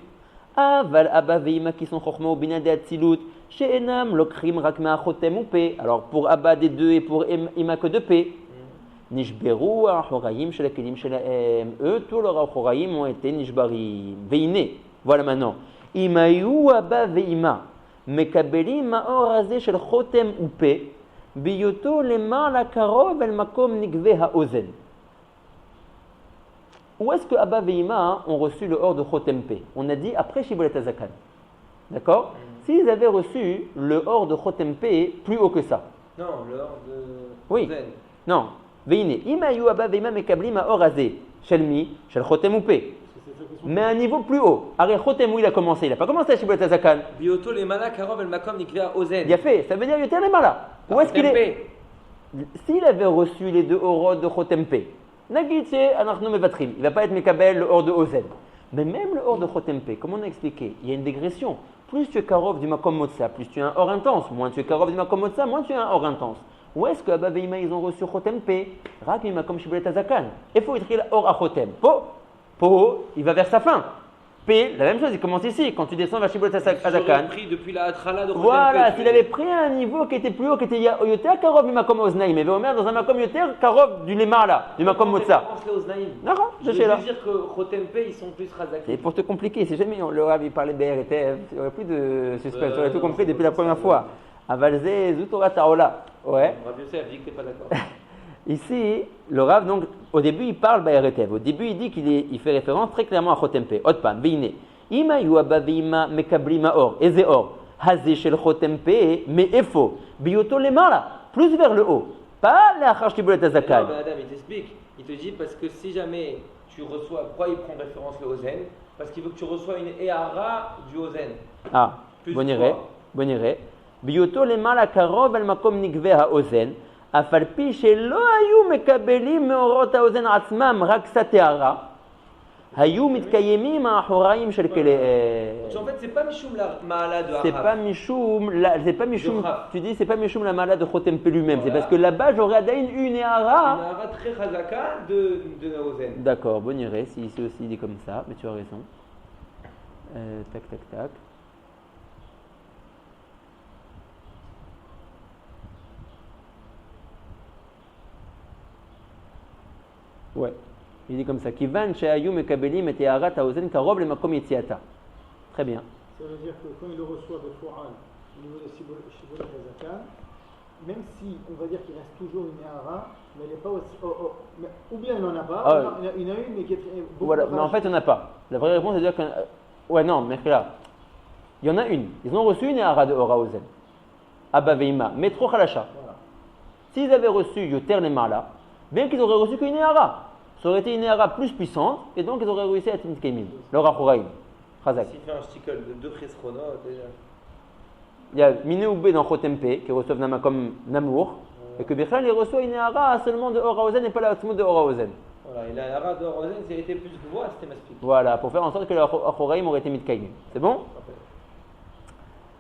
Aval Abba Ve'ima qui sont Chochma ou Bina de Atzilut. She'enam Lokrim Rakma Chotem Upe. Alors, pour Abba des deux et pour Ima que de P. Nishberu Ahoraim Shel Kelim Shelaem. Eux, tous leurs Ahoraim ont été Nishbarim. Veine. Voilà maintenant. Imayu Abba Ve'ima. Mekabelim Ma'or Hazeh Shel Chotem Upe. Biyoto Lema la Karov El Makom Nikve Haozen. Où est-ce que Abba Ve'ima ont reçu le Or de Chotem P? On a dit après Shibolet Hazakan. D'accord? S'ils avaient reçu le Or de Chotem P plus haut que ça. Non, le Or de oui. Zen. Non. Veine. Imayu Abba Ve'ima Mekablim Ma'or Hazeh. Shelmi, Shel Chotem Upe. Mais à un niveau plus haut. Arrête, Chotem où il a commencé? Il n'a pas commencé à Shibolet Hazakan. Bioto les Mana Karov El Makom Nikvea Ozen. Il a fait. Ça veut dire Yoter les Mala. Où est-ce qu'il est? S'il avait reçu les deux Orot de Chotem P, Nagitse Anachnu Mevatrim, il ne va pas être Mekabel le Or de Ozen. Mais même le Or de Chotem P, comme on a expliqué, il y a une dégression. Plus tu es Karov du Makom Motza, plus tu as un Or intense. Moins tu es Karov du Makom Motza, moins tu as un Or intense. Où est-ce que Abba Ve'ima ils ont reçu Chotem P? Rak Makom Shibolet Hazakan. Il faut écrire Or à Chotem. Po, il va vers sa fin. P, la même chose, il commence ici. Quand tu descends vers Shibolet Hazakan. Pris depuis la Atrala de Chotem P. Voilà, s'il avait pris un niveau qui était plus haut, qui était Yoter Karov du Makom Oznaim, mais Veomer dans un Makom Yoter Karov du Lemar là, du Makom Motza. Non, je veux dire que Chotem P ils sont plus Hazakim. C'est pour te compliquer, si jamais le Rav il parlait BRTF, il n'y aurait plus de suspense, tu aurais tout compris depuis la première fois. Avalze Zutora Taola. Ouais. Rav Yosef dit que tu n'es pas d'accord. Ici, le Rav, donc, au début, il parle BRTF. Au début, il dit qu'il fait référence très clairement à Chotem P. Otpam, Veine. Ima yuaba veima mekabli maor. Eze or. Hazé shel Chotem P. Mais efo. Bioto les là. Plus vers le haut. Pas la Achar Shibolet Hazakan. Non, mais Adam, il t'explique. Il te dit parce que si jamais tu reçois. Pourquoi il prend référence le Ozen? Parce qu'il veut que tu reçois une Ehara du Ozen. Ah, bon irait. Bioto les la karov el makom nikve ha-Ozen. אף על פי שלא היו מקבלים מאורות האוזן עצמם רק קצת הערה, היו מתקיימים האחוריים של כליהם. En fait, c'est pas Mishum la Maala de Ahab. C'est pas Mishum, tu dis c'est pas Mishum la Maala de Chotem P lui-même, c'est parce que là-bas j'aurais Adain une Ehara. Une Ehara très chazaka de Ozen. D'accord, bon irait, si ici aussi il est comme ça, mais tu as raison. Tac. Ouais, il dit comme ça. Kivan she'ayu mekabelim et eharat haozen karov le makom yetziata. Très bien. Ça veut dire que quand il le reçoit de Fou'al, au niveau de Shibulat Zakan, même si on va dire qu'il reste toujours une Néhara, mais elle n'est pas aussi. Ou bien il n'en a pas, il y en a une, mais qui est beaucoup. Voilà, mais en fait, il n'y en a pas. La vraie réponse, c'est de dire que. Ouais, non, mais là, il y en a une. Ils ont reçu une Néhara de Ora Ozen. Abba Veima, mais trop Khalasha. Voilà. S'ils avaient reçu Yoter Lemala, bien qu'ils auraient reçu qu'une Néhara, ça aurait été une Néhara plus puissante, et donc ils auraient réussi à Timit Kaimim. Leur Achoraïm. Khazak. S'il fait un stickle de 2 Chesrona, déjà. Il y a Mineoubé dans Chotempe qui reçoivent Nama comme Namour, et que Bichlal il reçoit une Néhara seulement de Ora Ozen et pas la Atzmut de Ora Ozen. Voilà, et la Néhara de Ora Ozen, si elle était plus gros, c'était Maspik. Voilà, pour faire en sorte que leur Achoraïm aurait été mis de Kaimim. C'est bon?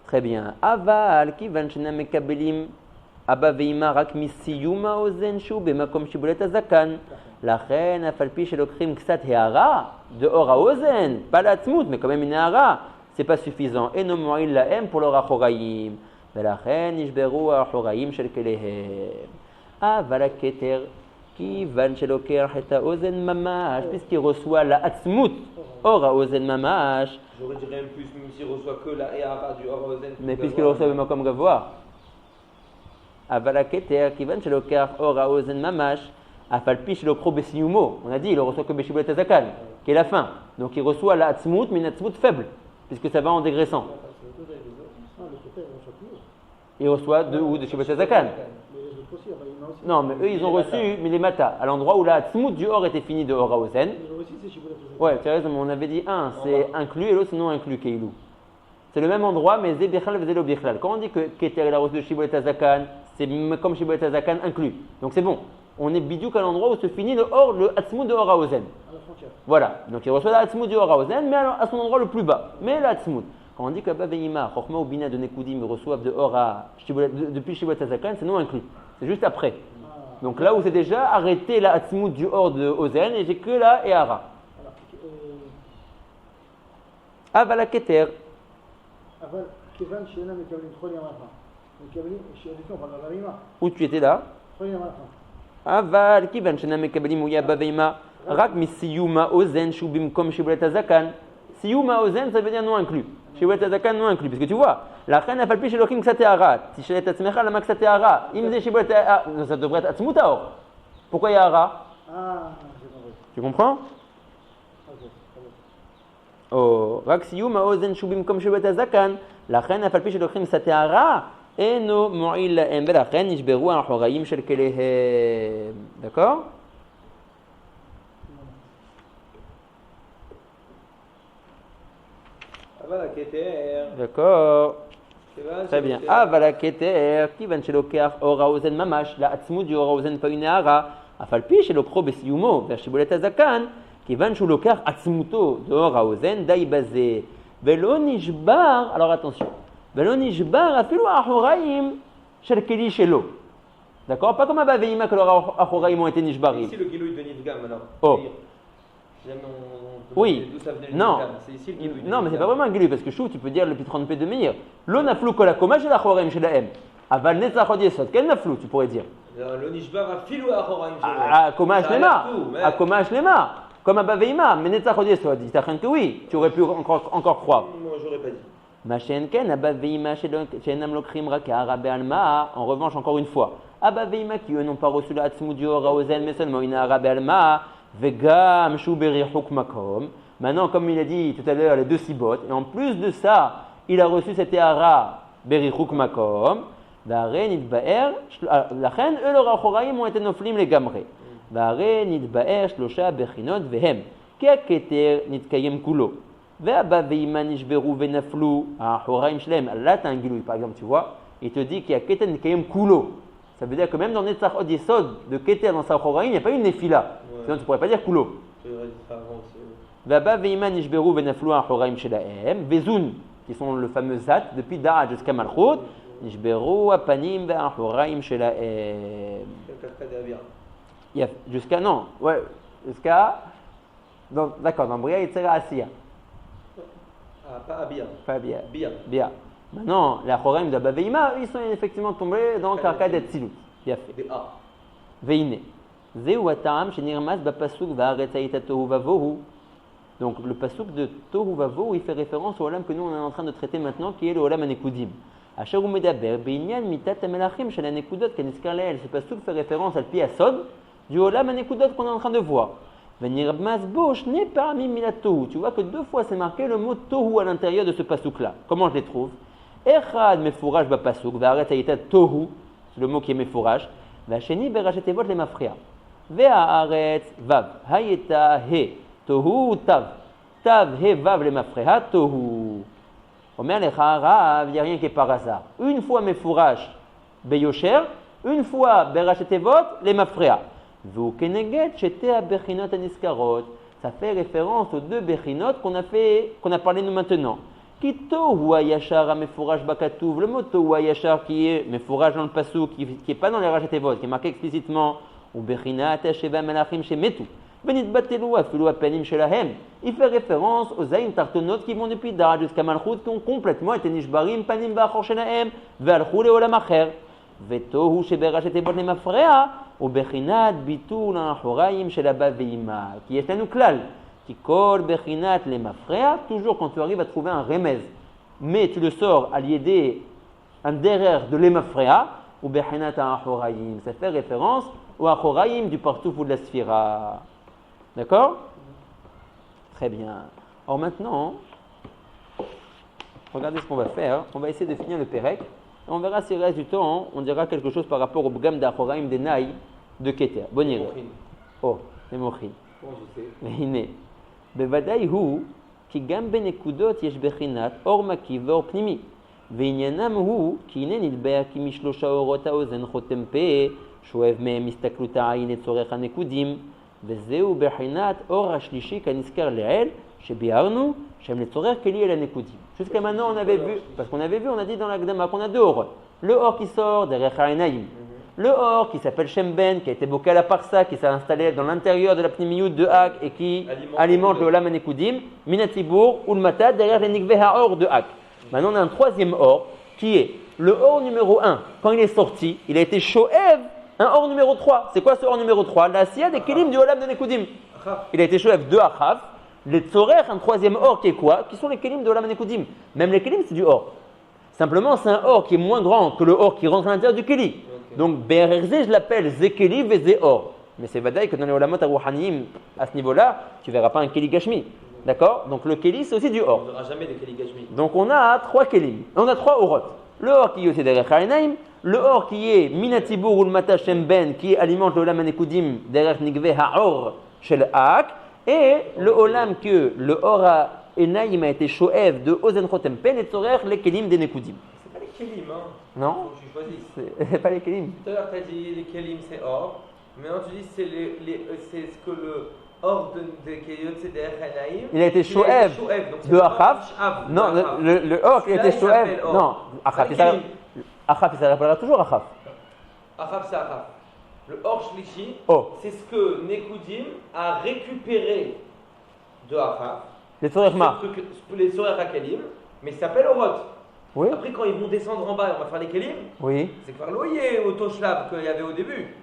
Très bien. Aval kivan shenam mekabelim Abba veima rak misiyuma ozen shu bemakom shibulet hazakan. Lachen afalpi shelokrim ksat heara de ora ozen, pas la tzmut, mais quand même une heara, c'est pas suffisant. Et no mo'il lahem pour leur achoraim. Velachen ishberu achoraim shel kelehem. Aval aketer kivan sheloker heta ozen mamash, puisqu'il reçoit la atzmut ora ozen mamash. J'aurais dit même plus, même s'il reçoit que la Ehara du Ora Ozen. Mais puisqu'il reçoit le Makom Gavoa, Avala Keter, Kivan Shelokar, Ora Ozen Mamash, Afalpi Shelokro Besiyumo. On a dit, il ne reçoit que Beshibulet Hazakan, qui est la fin. Donc il reçoit la Hatzmut, mais une Hatzmut faible, puisque ça va en dégraissant. Il reçoit de Shibulet Hazakan. Non, mais eux, ils ont reçu Milimata, à l'endroit où la Hatzmut du Or était finie de Ora Ozen. Ouais, tu as raison, mais on avait dit un, c'est inclus, et l'autre, c'est non inclus, Keilou. C'est le même endroit, mais Zé Bichlal, Zé Lo Bichlal. Quand on dit que Keter il a reçu de Shibulet Hazakan, c'est comme Shibulet Hazakan inclus. Donc c'est bon. On est bidouk à l'endroit où se finit le Hatzmut de Ora Ozen. Voilà. Donc il reçoit la Hatzmut du Ora Ozen, mais à son endroit le plus bas. Mais la Hatzmut. Quand on dit que Abba Veima, Chochma ou Bina de Nekoudim reçoivent de Ora, depuis Shibulet Hazakan, c'est non inclus. C'est juste après. Donc là où c'est déjà arrêté la Hatzmut du Or de Ozen, et j'ai que la Ehara. Avala Keter. Où tu étais là? Aval kivan shena mekabelim ou yabba veima rak misiyuma ozen shubim kom shibulet hazakan. Siyuma ozen, ça veut dire non inclus. Shibulet hazakan non inclus. Parce que tu vois, la reine a falpi shelokim ksateara. Tishelet atzmecha lama ksateara. Imze shibulet hazakan. Ça devrait être atzmutaor. Pourquoi il y a ara? Tu comprends? Oh, rak siyuma ozen shubim kom shibulet hazakan. La reine a falpi shelokim ksateara. Eno mo'il la'em velachem nishberu al-horaim shel kelehem. D'accord? Avala keter. D'accord. Très bien. Avala keter. Kivan shelokach ora ozen mamash. La atzmut du ora ozen pas une hara. Afalpi shelokro besiyumo vers shibulet hazakan. Kivan shelokach atzmuto de ora ozen dai bazé. Velo nishbar. Alors attention. Velo nishbar afilu achoraim shel keli shelo. D'accord? Pas comme Abba Veima que leurs achoraim ont été nishbarim. Ici le gilou de Nidgam alors. Oh. Oui. Non. C'est ici le gilou. Non, mais c'est pas vraiment un gilou parce que chou, tu peux dire le pitron de meilleur. Lo naflu kol hakoma shel achoraim shel haem. Aval netzachod yesod. Quel naflu tu pourrais dire? Lo nishbar afilu achoraim shel haem. Hakoma shlema. Hakoma shlema. Comme Abba Veima, mais netzachod yesod. Il t'appelle que oui. Tu aurais pu encore croire. Moi j'aurais pas dit. En revanche, encore une fois, Abba Veima qui eux n'ont pas reçu la Hatzmut du Ora Ozen, mais seulement une Hara Be'alma, Vegam Shu Berichuk Makom. Maintenant, comme il a dit tout à l'heure, les deux sibot, et en plus de ça, il a reçu cette Hara Berichuk Makom. Varen Nidbaer, Lachen, eux, leurs Achoraim ont été noflim les gamrés. Varen Nidbaer, Shlosha Bechinot Vehem, Keketer Nitkayem Kulo. Ve'abba ve'ima nishberu ve'naflu ha'horaim shlem. Là, tu as un gilouï, par exemple, tu vois. Il te dit qu'il y a keten nikayem kulo. Ça veut dire que même dans Netzach od yesod de keter dans sa horaim, il n'y a pas une nefila. Sinon, tu ne pourrais pas dire kulo. Ve'abba ve'ima nishberu ve'naflu ha'horaim shelahem. Ve'zun, qui sont le fameux zat, depuis Da'at jusqu'à Malchut, nishberu ha'panim ve'ha'horaim shelahem. Jusqu'à, non, ouais, jusqu'à, d'accord, dans Bria Yitzhara Asiya. Ah, pas Abia. Pas Bia. Bia. Maintenant, les Achoraim d'Abba Veima, ils sont effectivement tombés dans Karkad et Tzilut. Bien fait. Veine. Zeu atam shenirmas bapasuk va'aretz haïta tohu vavohu. Donc le pasuk de Tohu Vavo, il fait référence au olam que nous on est en train de traiter maintenant, qui est le olam anekudim. Asher hu medaber beinyan mitat hamelachim shel hanekudot kenizkar leel. Ce pasuk fait référence al pi asod du olam anekudot qu'on est en train de voir. Venirmaz bo shne parmi milat tohu. Tu vois que 2 fois c'est marqué le mot tohu à l'intérieur de ce pasuk là. Comment je les trouve? Echad mefouraj ba pasuk va'aretz hayita tohu, c'est le mot qui est mefouraj. Va'sheni berachetevot le mafria. Ve'aretz vav hayita he. Tohu tav. Tav he vav le mafreha tohu. Omer lecha rav, il n'y a rien qui est par hasard. Une fois mefouraj beyosher, une fois berachetevot le mafreha. Vu keneget shetea bechinot aniskarot. Ça fait référence aux 2 bechinot qu'on a parlé nous maintenant. Ki tohu hayashar a mefouraj bakatuv. Le mot tohu hayashar qui est mefouraj dans le pasuk, qui est pas dans les rachetevot, qui est marqué explicitement. Ou bechinat sheva melachim shemetu. Il fait référence aux Zayin Tartonot qui vont depuis Dara jusqu'à Malchut, qui ont complètement été nishbarim, panim ba'achor shenahem, ve'alchou le'olam acher. Ve'tohu sheberachetevot lemafrea, ou bechinat bitul ha'achorayim shel haba ve'ima. Qui est un klal, qui kol bechinat lemafrea, toujours quand tu arrives à trouver un remez, mais tu le sors à l'idée, un derrière de lemafrea, ou bechinat ha'achorayim. Ça fait référence au achorayim du partouf ou de la sphira. D'accord? Très bien. Alors maintenant, regardez ce qu'on va faire. On va essayer de finir le Pérec. Et on verra s'il reste du temps. On dira quelque chose par rapport au Bgam d'Achoraim des Naï de Keter. Bon iré. Oh, c'est Mochin. Comment je sais? Mais hine. Bevadaï hu, ki gam benekudot yesh bechinat, or makiv or pnimi. Ve'inyanam hu, ki ine nilbea ki mishlosha orot haozen chotem pe, shoev mehem istaklut ha'ayin et tzorech hanekudim. וזהו בחינת אור השלישי כנזכר לעיל שביארנו שהם לצורך כלי אל הנקודים. Jusqu'à maintenant on avait vu, parce qu'on avait vu, on a dit dans la Gdama qu'on a 2 orots. Le or qui sort derrière Ha'enayim. Le or qui s'appelle Shemben, qui a été boqué à la parsa, qui s'est installé dans l'intérieur de la pnimiyut de Hak et qui alimente le olam hanekudim, minatibur ou le matad derrière les nikveh ha'or de Hak. Maintenant on a un 3e or qui est le or numéro 1. Quand il est sorti, il a été shoev. Un or numéro 3. C'est quoi ce or numéro 3? La siya des kelim du olam de Nekudim. Il a été shoev de Achav. Les tzorer, un 3e or qui est quoi? Qui sont les kelim de olam de Nekudim. Même les kelim, c'est du or. Simplement, c'est un or qui est moins grand que le or qui rentre à l'intérieur du keli. Okay. Donc, BRRZ, je l'appelle Zekeli ve or. Mais c'est vadaï que dans les olamot arouhaniyim, à ce niveau-là, tu ne verras pas un keli gashmi. D'accord? Donc, le keli, c'est aussi du or. On ne verra jamais des keli gashmi. Donc, on a 3 kelim. On a 3 orot. Le or qui est aussi derrière Ha'enayim. Le or qui est minatibur ou le mata shemben qui alimente le olam hanekudim derrière nikveh ha'or shel ha'ak et le olam que le or ha'enayim a été shoev de ozen chotem pen et tzorer les kelim des nekudim. C'est pas les kelim, hein? Non? Faut que tu choisisses. C'est pas les kelim. Tout à l'heure tu as dit les kelim c'est or, maintenant tu dis c'est ce que le or de Keyot c'est derrière Ha'enayim. Il a été shoev de Achav. Non, le or qui a été shoev. Non, Achav. Achaf, il s'appellera toujours Achaf. Achaf, c'est Achaf. Le Or Shlishi, c'est ce que Nekudim a récupéré de Achaf. Les Tzorer-Ma. Les Tzorer-Hakelim, mais ça s'appelle Orot. Oui. Après, quand ils vont descendre en bas et on va faire les Kelim, oui. C'est que par l'oyer au Toshlav qu'il y avait au début.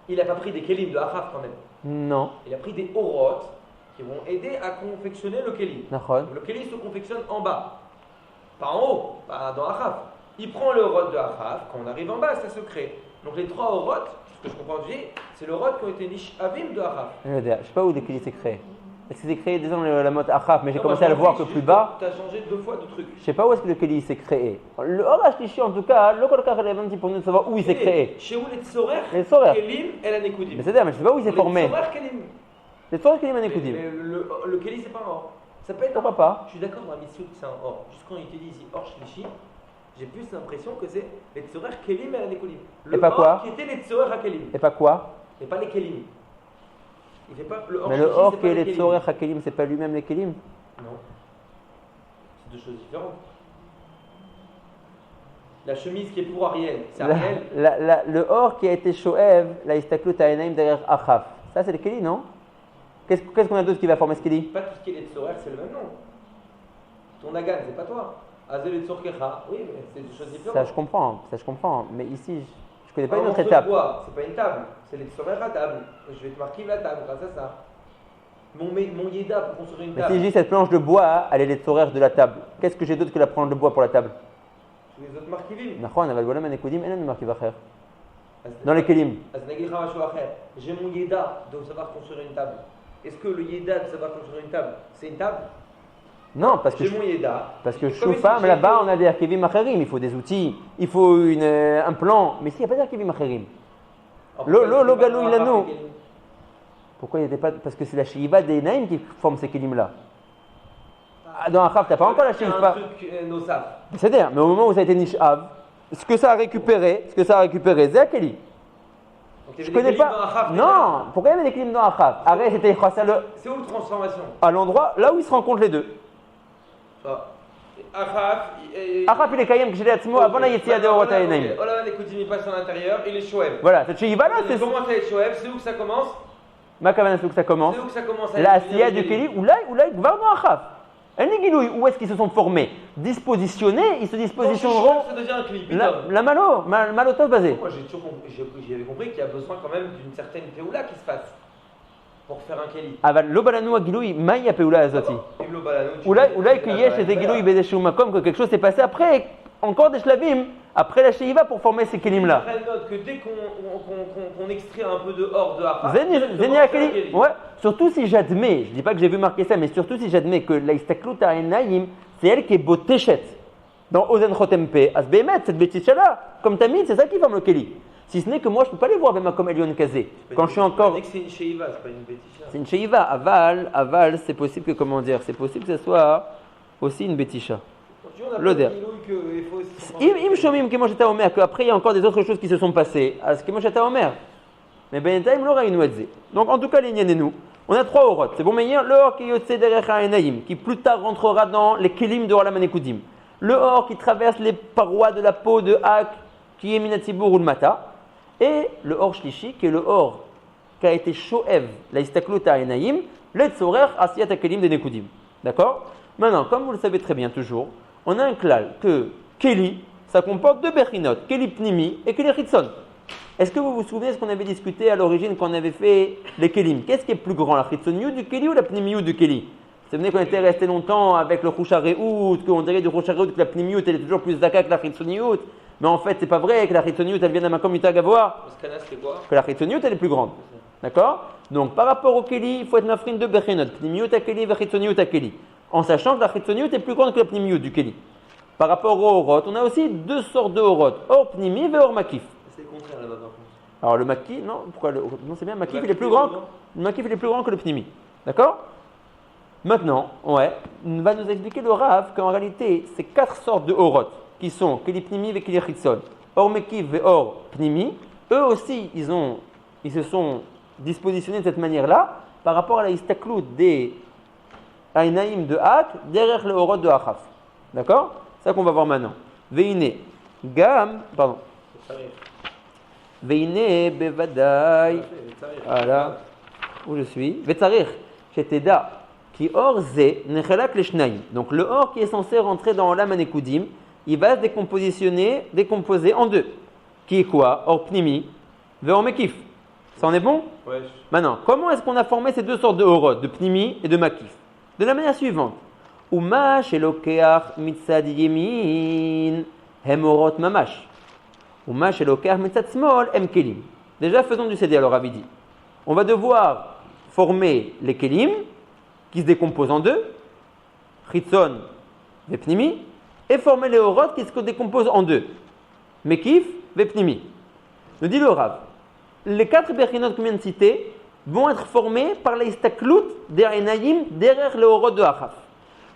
Il n'a pas pris des Kelim de Achaf quand même. Non. Il a pris des Orot qui vont aider à confectionner le Kelim. Le Kelim se confectionne en bas. Pas en haut, pas dans Achaf. Il prend le rot de Achav, quand on arrive en bas, ça se crée. Donc les 3 orots, ce que je comprends du c'est le rot qui ont été nishavim de Achav. Je ne sais pas où les kelim s'est créé. Est-ce que c'est créé déjà dans la mode Achav, mais j'ai commencé à le voir que plus bas. Tu as changé 2 fois de truc. Je ne sais pas où est-ce que le kelim s'est créé. Le or Ashlishi, en tout cas, le kolkar relevant pour nous de savoir où il s'est créé. Chez où les tzorer, kelim et la nekudim. Mais c'est-à-dire, mais je ne sais pas où il s'est formé. Les tzorer, kelim. Les tzorer, kelim et nekudim. Le kelim, c'est pas un or. Ça peut être. Pourquoi pas? Je suis d'accord dans la mission que c'est un or. Juste quand il te dit ici or Shlishi, j'ai plus l'impression que c'est les tzorer kelim et la nekudim. Et pas quoi? Qui était les tzorer hakelim. Et pas quoi? Et pas les kelim. Il fait pas le or. Mais le or qui est les tzorer hakelim, c'est pas lui-même les kelim? Non. C'est 2 choses différentes. La chemise qui est pour Ariel, c'est Ariel. Le or qui a été shoev, la istaklut ha'enayim derrière Achaf. Ça c'est le kelim, non? Qu'est-ce qu'on a d'autre qui va former ce kelim? Pas tout ce qui est les tzorer, c'est le même nom. Ton Nagan, c'est pas toi. Azel et Tzorkecha, oui, mais c'est des choses différentes. Ça je comprends. Mais ici, je connais pas une autre étape. C'est pas une table, c'est les tzorer à table. Je vais te marquer la table grâce à ça. Mon Yeda pour construire une Mais table. si je dis cette planche de bois, elle est les tzorer de la table. Qu'est-ce que j'ai d'autre que la planche de bois pour la table? Les autres marquivim. Dans les kelim. J'ai mon Yeda de savoir construire une table. Est-ce que le Yeda de savoir construire une table, c'est une table? Non, parce que j'ai mon Yeda. Parce que Choufam, là-bas, on a des Arkevim Acherim. Il faut des outils, il faut un plan. Mais s'il n'y a pas d'Arkevim Acherim. Lo Galou Ilano. Pourquoi il n'y était pas? Parce que c'est la Shiva des Naïm qui forme ces kelim-là. Dans Achaf, tu n'as pas encore la Shiva. C'est un truc nosaf. C'est-à-dire, mais au moment où ça a été Nishav, ce que ça a récupéré, c'est un Keli. Je connais pas. Non, pourquoi il y avait des kelim dans Achaf? Arrête, c'était c'est où la transformation? À l'endroit là où ils se rencontrent les deux. Achaf, il est Kayem Kshele Atzmo avant la Yetzia de Orot HaEnaim. Oh là, les Koudim, il passe à l'intérieur, il est Shoev. Voilà, cette Shiva là, c'est. Comment ça est Shoev? C'est où que ça commence? Ma Kavana, c'est où que ça commence? C'est où que ça commence? La Asiya du Keli, ou là, il va dans Achaf. Où est-ce qu'ils se sont formés? Dispositionnés, ils se dispositionneront. Ça devient un clip. La malotov basé. Moi j'avais compris qu'il y a besoin quand même d'une certaine Péoula qui se fasse pour faire un Keli. Ah, l'Obalanou à Giloui, Maïa Péoula Azoti. Ou là, qu'il y ait chez des Giloui Bédéchou Makom, que quelque chose s'est passé après, encore des Shlavim, après la Sheiva pour former ces Kelim là. Je note que dès qu'on extrait un peu de hors de Hafa, Zénia Keli. Ouais, surtout si j'admets, je dis pas que j'ai vu marquer ça, mais surtout si j'admets que la Istaklut Naïm, c'est elle qui est Botéchet. Dans Ozen Chotempe, Asbemet, cette bêtise là, comme Tamid, c'est ça qui forme le Keli. Si ce n'est que moi, je ne peux pas les voir comme Elion Kazé. Quand je suis encore. C'est une Sheiva, c'est pas une bêtise. C'est une Sheiva. Aval, c'est possible que, comment dire, c'est possible que ce soit aussi une bêticha. L'odeur. Im Shomim Kemosheta Omer, qu'après il y a encore des autres choses qui se sont passées. À ce Kemosheta Omer. Mais Benetam l'aura une ouadze. Donc en tout cas, les nous, on a 3 orotes. C'est bon, mais le or qui yotse derech ha'enayim, qui plus tard rentrera dans les kelim de Olam Hanekudim. Le or qui traverse les parois de la peau de Hak, qui est Minatzibur ou le Mata. Et le or shlishi, qui est le or qui a été shoev, la istaklut ha'enayim, le tzorer asiyat ha'kelim de Nekudim. D'accord? Maintenant, comme vous le savez très bien toujours, on a un klal que Keli, ça comporte 2 bechinot, Keli Pnimi et Keli Chitzon. Est-ce que vous vous souvenez de ce qu'on avait discuté à l'origine quand on avait fait les Kelim? Qu'est-ce qui est plus grand, la Chitzoniut du Keli ou la Pnimiut du Keli? Vous vous souvenez qu'on était resté longtemps avec le Chouchareout, qu'on dirait du Chouchareout que la Pnimiut elle est toujours plus zaka que la Chitzoniut, mais en fait c'est pas vrai que la Chitzoniut elle vient d'un makom utagavoa, que la Chitzoniut elle est plus grande. D'accord? Donc par rapport au Keli, il faut être nafrin de bechinot, Pnimiut à Keli et Chitzoniut à Keli. En sachant que la Chitzoniut est plus grande que la Pnimiut du Keli. Par rapport au Orot, on a aussi 2 sortes de Orot, Or Pnimi et Or Makif. C'est le contraire là-bas. Alors le Makif, non, pourquoi non, c'est bien, Makif il est plus grand. Le Makif il est plus grand que le Pnimi. D'accord? Maintenant, ouais, on va nous expliquer le Rav qu'en réalité, c'est 4 sortes de Orot qui sont Keli Pnimi et Keli Chitzon. Or Makif et Or Pnimi, eux aussi, ils se sont dispositionnés de cette manière-là par rapport à la Istaklut des Aïnaïm de Hak derrière le Orot de Achaf. D'accord? C'est ça qu'on va voir maintenant. Veine, Gam, pardon. Veine, Bevadai. Voilà. Où je suis? Vetzarir, Cheteda, qui or ze, Nechelak Leshnaim. Donc le or qui est censé rentrer dans Olam Hanekudim, il va se décomposer en 2. Qui est quoi? Or Pnimi, Veor Mekif. Ça en est bon? Ouais. Maintenant, comment est-ce qu'on a formé ces 2 sortes de Orot, de Pnimi et de Makif? De la manière suivante. Uma shelokeach mitzad yemin hem orot mamash. Uma shelokeach mitzad smol hem kelim. Déjà, faisons du CD, alors Ravi dit. On va devoir former les kelim qui se décomposent en 2, chitzon ve pnimi, et former les orot qui se décomposent en 2, mekif ve pnimi. Nous dit le Rav, les 4 bechinot qu'on vient de citer vont être formés par la istaklut des Aïnaïm derrière le orot de Achaf.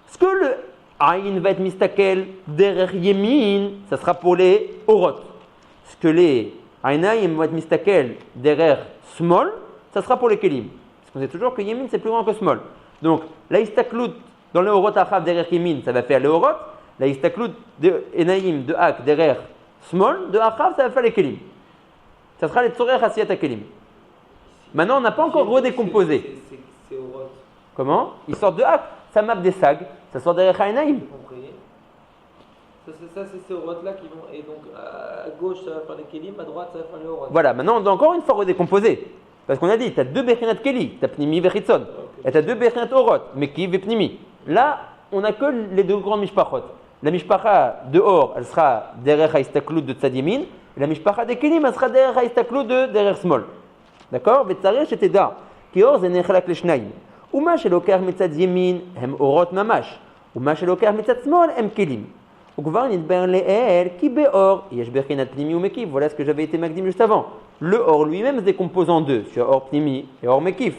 Ce que le Aïn va être mistakel derrière Yemin, ça sera pour les orot. Ce que les Aïnaïm vont être mistakel derrière Smol, ça sera pour les Kelim. Parce qu'on sait toujours que Yemin c'est plus grand que Smol. Donc la istaklut dans le orot Achaf derrière Yemin, ça va faire le orot. La istaklut de Aïnaïm de Hak derrière Smol, de Achaf, ça va faire les Kelim. Ça sera les Tzorer Hasiyat HaKelim. Maintenant, on n'a pas encore redécomposé. C'est Orot. Comment? Ils sortent de Hak. Ça map des sags. Ça sort derrière Haïnaïm. Ça, c'est ces Orot-là qui vont. Et donc, à gauche, ça va faire les Kelim, à droite, ça va faire les Orot. Voilà, maintenant, on doit encore une fois redécomposer. Parce qu'on a dit, tu as 2 Bechinat Keli. Tu as Pnimi Vechitzon. Et tu as deux Bechinat Orot, Mekiv et Pnimi. Là, on n'a que les deux grands Mishpachot. La Mishpacha de Or, elle sera derrière Haïstaklout de Tzad Yemin. Et la Mishpacha de Kelim, elle sera derrière Haïstaklout de derrière Smol. D'accord? Vetzarech et Teda. Ki Or, c'est Nechalak Leshnaim. Uma Shelokar Mitzad Yemin, hem Orot Mamash. Uma Shelokar Mitzad Smol, hem Kelim. Ukvar Nidber Le'el, Ki Be'or, Yesh Bechinat Pnimi ou Mekiv. Voilà ce que j'avais été magdim juste avant. Le Or lui-même se décompose en deux, sur Or Pnimi et Or Mekif.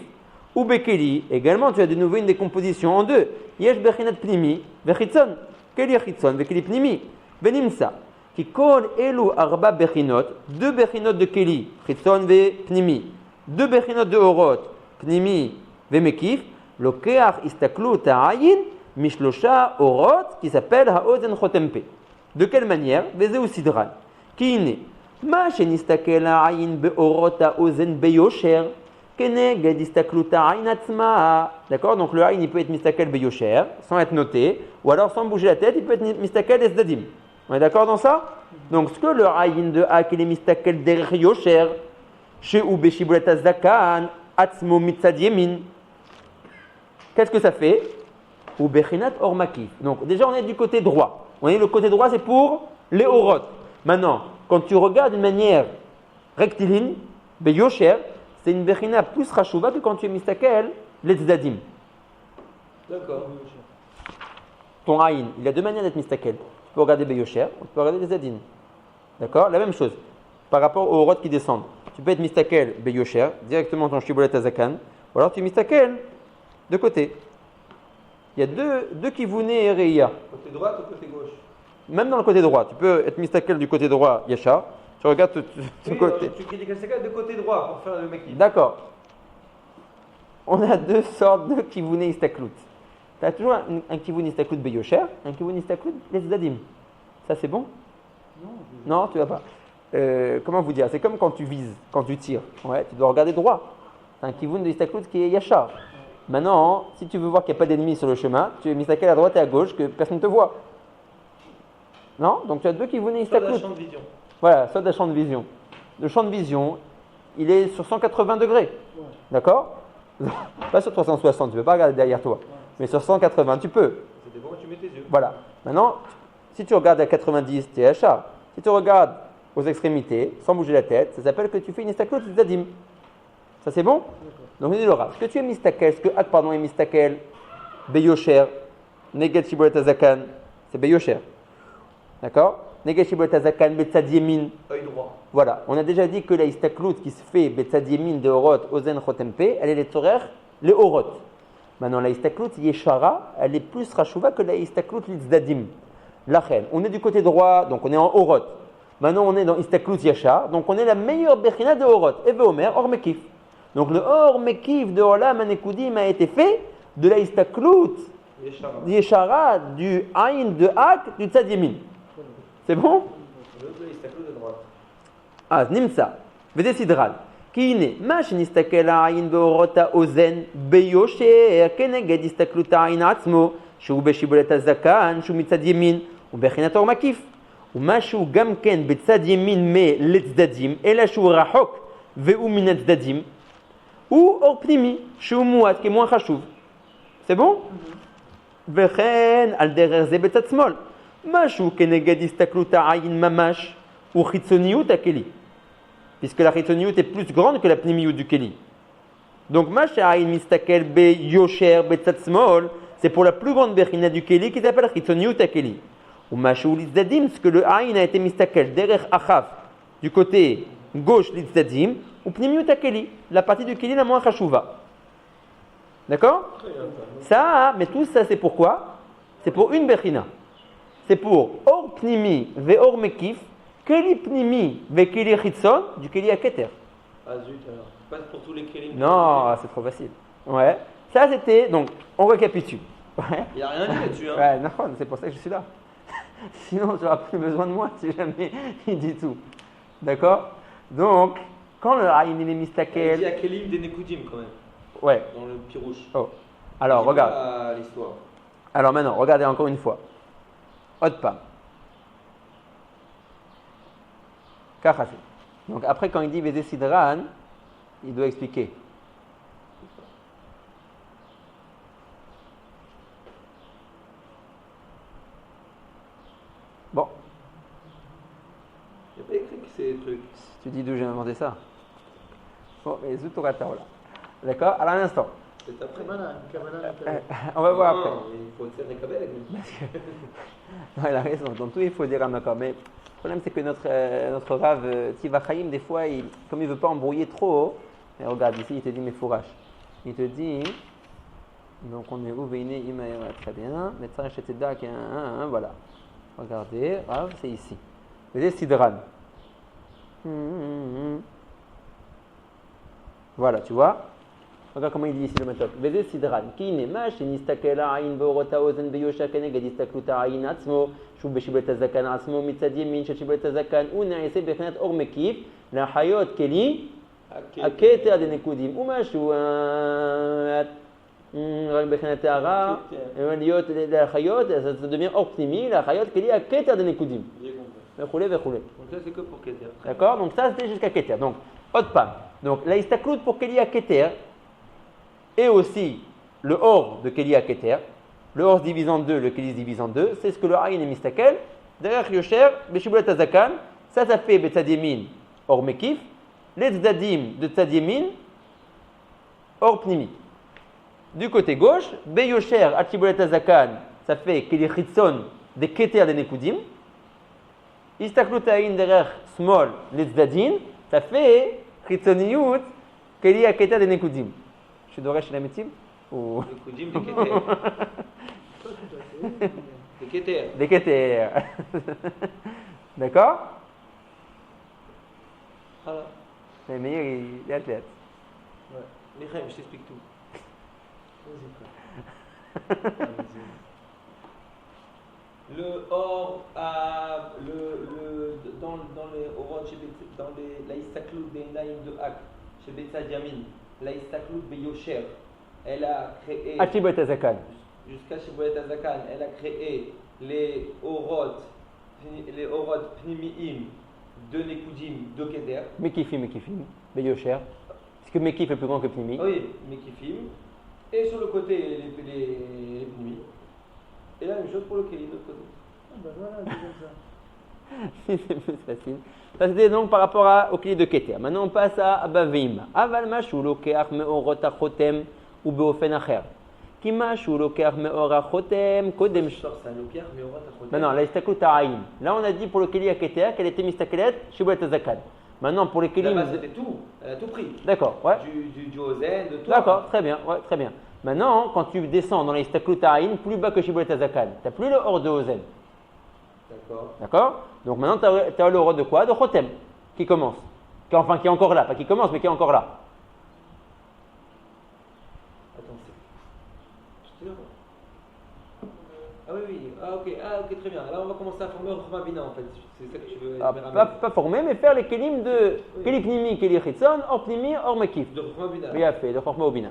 Ou Bekeli, également, tu as de nouveau une décomposition en deux. Yesh Bechinat Pnimi, Vechitzon. Keli Chitzon, Bekeli Pnimi. Benimsa. Ki Kol Elu Arba Bechinot, deux Bechinot de Keli, Chitzon ve Pnimi. Deux Bechinot de Orot, Pnimi ve Mekif. Lokeach Istaklut Ha'ayin, Mishlosha Orot, qui s'appelle Ha'ozen Chotempe. De quelle manière? Veze ou Sidran. Ki ine. Ma Shenistakel Ha'ayin Be'orot Ha'ozen Beyosher. D'accord, donc le Aïn il peut être mistakel beyosher, sans être noté, ou alors sans bouger la tête, il peut être mistakel esdadim. On est d'accord dans ça? Donc ce que le Aïn de Hak il est mistakel derrière yosher, chez ou beshibulat zakan, atzmo mitzad yemin. Qu'est-ce que ça fait? Ou bechinat or makif. Donc déjà on est du côté droit. On est le côté droit c'est pour les orot. Maintenant, quand tu regardes d'une manière rectiligne, beyosher, c'est une bechina plus rachouva que quand tu es mistakel, les tzadim. D'accord. Ton aïn, il a deux manières d'être mistakel. Tu peux regarder beyosher, ou tu peux regarder les tzadim. D'accord? La même chose. Par rapport aux rots qui descendent. Tu peux être mistakel beyosher, directement ton shibolet azakan, ou alors tu es mistakel de côté. Il y a deux kivouné et reya. Côté droit ou côté gauche? Même dans le côté droit. Tu peux être mistakel du côté droit, yachar. Tu regardes ce côté. Tu critiques de côté droit pour faire le mekif. D'accord. On a deux sortes de kivouné istaklout. Tu as toujours un kivouné istaklout beyosher, un kivouné istaklout les zadim. Ça c'est bon? Non, tu vas pas. Comment vous dire? C'est comme quand tu vises, quand tu tires. Ouais, tu dois regarder droit. C'est un kivouné de istaklout qui est yachar. Maintenant, si tu veux voir qu'il n'y a pas d'ennemis sur le chemin, tu es mistakel à droite et à gauche que personne ne te voit. Non? Donc tu as deux kivouné istaklout. Voilà, ça de champ de vision. Le champ de vision, il est sur 180 degrés. Ouais. D'accord? Pas sur 360, tu ne peux pas regarder derrière toi. Ouais. Mais sur 180, tu peux. Ça dépend où tu mets tes yeux. Voilà. Maintenant, si tu regardes à 90, tu es achat. Si tu regardes aux extrémités, sans bouger la tête, ça s'appelle que tu fais une istaklout zadim. Ça c'est bon? Donc on dit le Rav. Ce que tu es mistakel, ce que Ak pardon est mistakel, beyosher, neged shibolet azakan, c'est beyosher. D'accord? Negashibolet azakan betzad yemin. Œil droit. Voilà, on a déjà dit que la istaklout qui se fait betzad yemin de orot ozen chotempe, elle est les torer, les orot. Maintenant la istaklout yeshara, elle est plus rachouva que la istaklout litzdadim. Lachen, on est du côté droit, donc on est en orot. Maintenant on est dans istaklout yashar, donc on est la meilleure bechina de orot. Eve omer or mekif. Donc le or mekif de olam anekudim a été fait de la istaklout yeshara du aïn de hak du tzad yemin. C'est bon? Ah, nimsa. Vede sidral. Ki ine, ma shenistakel ha'ayin be'orot ha'ozen beyosher keneged istaklut ha'ayin atzmo שהוא בשיבולת הזקן, שהוא מצד ימין, ובחינת אור מקיף. ומשהו גם כן בצד ימין לצדדים, אלא שהוא רחוק והוא מן הצדדים, הוא אור פנימי, שהוא מועט כמו חשוב. זה בון? וכן על דרך זה בצד שמאל. משהו כנגד הסתכלות העין ממש, הוא חיצוניות הכלי. puisque la חיצוניות est plus grande que la פנימיות du כלי. Donc, מה שהעין מסתכל ביושר בצד שמאל, c'est pour la plus grande bechina du keli qui s'appelle חיצוניות הכלי. ומשהו לצדדים, ce que le עין a été מסתכל דרך אחף, du côté gauche לצדדים, ופנימיות הכלי, la partie du keli la moins חשובה. D'accord? Ça, mais tout ça c'est pourquoi? C'est pour une bechina. C'est pour or pnimi ve or mekif, keli pnimi ve keli chitzon, du keli à keter. Ah zut alors, pas pour tous les kelim. Non, c'est trop facile. Ouais. Ça c'était, donc, on récapitule. Ouais. Il n'y a rien dit là-dessus. Hein. Ouais, non, c'est pour ça que je suis là. Sinon, tu n'auras plus besoin de moi si jamais il dit tout. D'accord? Donc, quand le Aïn il est mistakel. Il dit à Kelim des Nekoudim quand même. Ouais. Dans le pirouche. Oh. Alors, regarde. L'histoire. Alors maintenant, regardez encore une fois. Otpa. Kachase. Donc après, quand il dit Veze Sidran, il doit expliquer. trucs. Tu dis d'où j'ai inventé ça? Bon, mais Zoutorata, voilà. D'accord? Alors, un instant. C'est après. On va voir après. Il faut dire les kabbalah. Non, il a raison. Dans tout, il faut dire un accord. Mais le problème, c'est que notre Rav Tiva Chaim, des fois, comme il ne veut pas embrouiller trop, mais regarde, ici, il te dit mes fourrages. Il te dit, donc on est où? Veiné, Imaïra, très bien. Médecin, Cheteda, qui est voilà. Regardez, Rav, c'est ici. Vous voyez, Sidran. Voilà, tu vois? Regarde comment il dit ici le méthode. Veze Sidran. Qui n'est ma chez Nistakela Aïn Borota Ozen Beyosha Kenegad Istakluta Aïn Atzmo, Shub Beshiblet Azakan Atzmo, Mitzad Yemin, Shiblet Azakan, ou Naïse Bechnat Or Mekif, La Hayot Keli, Aketer Adenekudim, ou Machouat, Bechnat Ara, Liot La Hayot, ça devient Or Pnimi, La Hayot Keli, Aketer Adenekudim. Vechoulé. Donc ça, c'est que pour Keter. D'accord? Donc ça, c'était jusqu'à Keter. Donc, autre pas. Donc, la Istaklut pour Keli Aketer, et aussi le Or de Keli Aketer, le Or divise en deux, le Keli divise en deux, c'est ce que le Aïn est Mistakel, derrière Yosher, Beshibulet Azakan, ça fait Betzad Yemin, Or Mekif, les Tzadim de Tzad Yemin, Or Pnimi. Du côté gauche, Beyosher, Achibulet Azakan, ça fait Keli Chitzon, des Keter des Nekudim, Istaklut Aïn derrière Small, les Tzadim, ça fait Chitzoniyut, Keli Aketer des Nekudim. Je suis d'origine chez la médecine ou... Les Koudim, des Keter. Des Keter. D'accord? Voilà. Mais meilleur, il est athlète. Ouais. Michael, je t'explique tout. Le or, dans les orot, dans la Istaklut Beinaim de Hak, chez Betzad Yamin, la Istaklut Beyosher, elle a créé. Achibulet Azakan. Jusqu'à Shibulet Azakan, elle a créé les orot Pnimiim de Nekudim de Keder. Mekifim. Beyosher. Est-ce que Mekif est plus grand que Pnimi? Oui, Mekifim. Et sur le côté, les Pnimi. Et la même chose pour le Keli de l'autre côté. Ah ben voilà, c'est comme ça. C'est plus facile. Ça c'était donc par rapport au Keli de Keter. Maintenant on passe à Abavim. Aval Mashou Lokeach Meorot Achotem ou Beofen Acher. Ki Mashou Lokeach Meorot Achotem Kodem. Maintenant la Istaklut Aïn. Là on a dit pour le Keli à Keter qu'elle était Mistakelet Shibulet Azakan. Maintenant pour les Kelim. Là-bas c'était tout. Elle a tout pris. D'accord, ouais. Du Ozen, de tout. D'accord, très bien, ouais, très bien. Maintenant, quand tu descends dans les Istaklut Aïn, plus bas que Shibulet Azakan, tu n'as plus le Or de Ozen. D'accord. Donc maintenant, tu as le Or de quoi? De Chotem, qui commence. Qui est encore là. Pas qui commence, mais qui est encore là. Attends, c'est. Ah oui. Ah ok, très bien. Là, on va commencer à former Rochma Bina en fait. C'est ça que tu veux. Pas former, mais faire les Kelim de Keli Pnimi, Keli Chitzon, Or Pnimi, Or Mekif. De Rochma Bina. Bien fait, de Rochma Bina.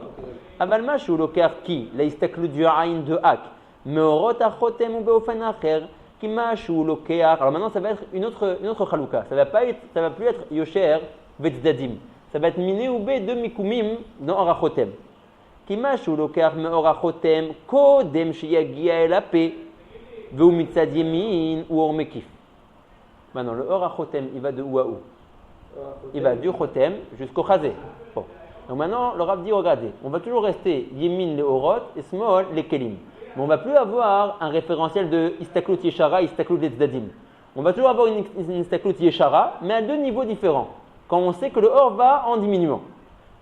Aval Mashou Lokeach Ki, la Istaklut du Aïn de Hak, Meorot Achotem ou Beofen Acher. Alors maintenant ça va être une autre chalouka. Ça va plus être Yosher Vetzadim. Ça va être Miné ou B de Mikumim dans Orachotem. Kimashu Lokar me Orachotem Kodem Shiyagia El Ape Veu Mitzad Yemin ou Ormekif. Maintenant le Orachotem il va de où à où? Il va du Chotem jusqu'au Chazé. Bon. Donc maintenant le Rav dit regardez, on va toujours rester Yemin les Orot et Small les Kelim. Mais on ne va plus avoir un référentiel de Istaklut Yeshara, Istaklut Letzadim. On va toujours avoir une Istaklut Yeshara, mais à deux niveaux différents, quand on sait que le Or va en diminuant.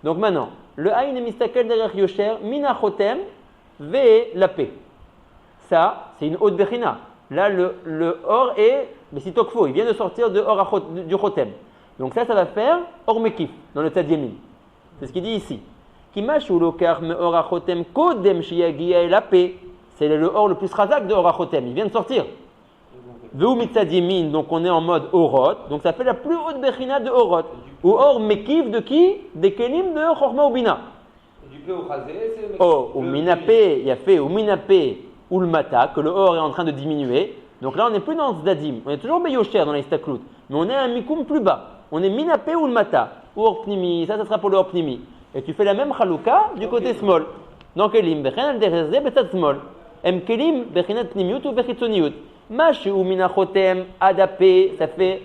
Donc maintenant, le Aïn est Mistakel derrière Yosher, Mina Chotem, Ve la paix. Ça, c'est une haute Bechina. Là, le Or est Besitokfo, il vient de sortir du Chotem. Donc ça va faire Or Mekif, dans le Tzad Yemin. C'est ce qu'il dit ici. Kimashu Lokar me Orachotem Kodem Shiyagia El Ape. C'est le Or le plus razak de Orachotem, il vient de sortir. Veu Mitzad Yemin, donc on est en mode Orot, donc ça fait la plus haute Bechina de Orot. Ou Or Mekif de qui? Des Kelim de Chorma ou Bina. Du peu au Chazé, c'est le Oh, ou Minape, il y a fait ou Minape ou le Mata, que le Or est en train de diminuer. Donc là on n'est plus dans Zdadim, on est toujours Beyosher dans les Istaklut, mais on est à un Mikoum plus bas. On est Minape ou le Mata, ou Or Pnimi, ça sera pour le Or Pnimi. Et tu fais la même Chalouka du côté Small. Donc Kelim, Bechinat Derezé, Betzad Small. Em Kelim, Bechinat Pnimiut ou Bechitzoniut. Mash ou Minachotem, Adapé, ça fait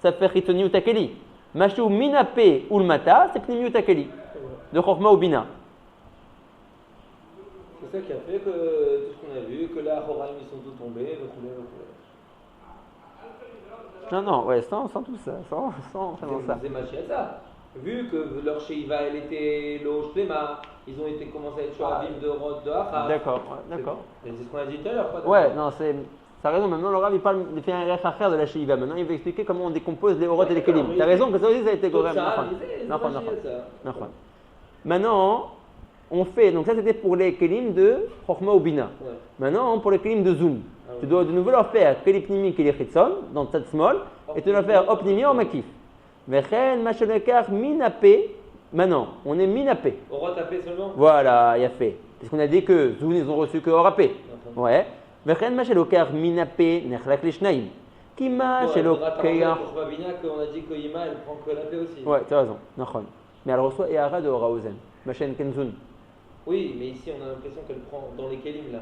ça fait Chitoni ou Takeli. Mashou Minape ou le Mata, c'est Pnimi ou Takeli. De Chokma ou Bina. C'est ça qui a fait que tout ce qu'on a vu, que là, Horaïm, ils sont tous tombés, Non, ouais, sans tout ça, sans ça. C'est Machiata. Vu que leur Sheiva, elle était l'O Shlema, ils ont été commencé à être Shoavim de Rod, de Achab. D'accord. C'est ce qu'on a dit tout à l'heure, quoi. Ouais, non, t'as raison, maintenant le Rav il parle de faire un rech de la Sheiva. Maintenant il veut expliquer comment on décompose les Orot et les Kelim. T'as raison que ça aussi ça a été correct. Maintenant, on fait, donc ça c'était pour les Kelim de Chokhma ou Bina. Ouais. Maintenant, pour les Kelim de Zoom, tu dois de nouveau leur faire Kelim Pnimi, Kelim Chitson, dans Tzad Small, et tu dois faire Opnimi ou Makif. Vechen, Machelekar, Minapé. Maintenant, on est Minapé. Orot tapé seulement. Voilà, il a fait. Parce qu'on a dit que Zoom, ils ont reçu que Orapé. Ouais. Vechen, Machelekar, Minapé, Nechlak Lishnaim. Kima, Shelokar. On a dit que Ima, elle prend que la paix aussi. Ouais, tu as raison. Mais elle reçoit Ehara de Oraozen. Machen Kenzun. Oui, mais ici on a l'impression qu'elle prend dans les Kelim là.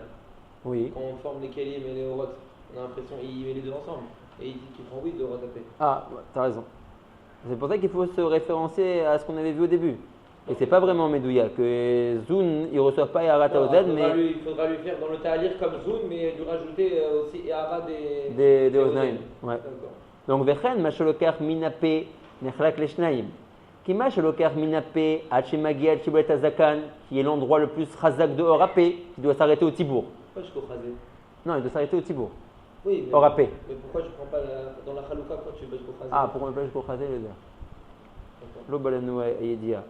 Oui. Quand on forme les Kelim et les Orot, on a l'impression qu'il met les deux ensemble. Et il dit qu'il prend 8 de Orot tapé. Ah, ouais, t'as raison. C'est pour ça qu'il faut se référencier à ce qu'on avait vu au début. Et c'est pas vraiment Medouya, que Zun, il ne reçoit pas Ehara Taozen, mais. Il faudra lui faire dans le Ta'alir comme Zun, mais lui rajouter aussi Ehara des Oznaim. Ouais. Donc, Vechen, Machelokar Minapé, Nechlak Leshnaim. Kima Shelokar Minapé, Hachemagi Hachibouet Azakan, qui est l'endroit le plus chazak de Orapé, qui doit s'arrêter au Tibour. Pourquoi je peux chazé? Non, il doit s'arrêter au Tibour. Oui, mais, Orapé. Mais pourquoi je ne prends pas dans la Chalouka, pourquoi tu veux chazé? Ah, pourquoi je peux chazé le dire? L'Obalanou Ayedia.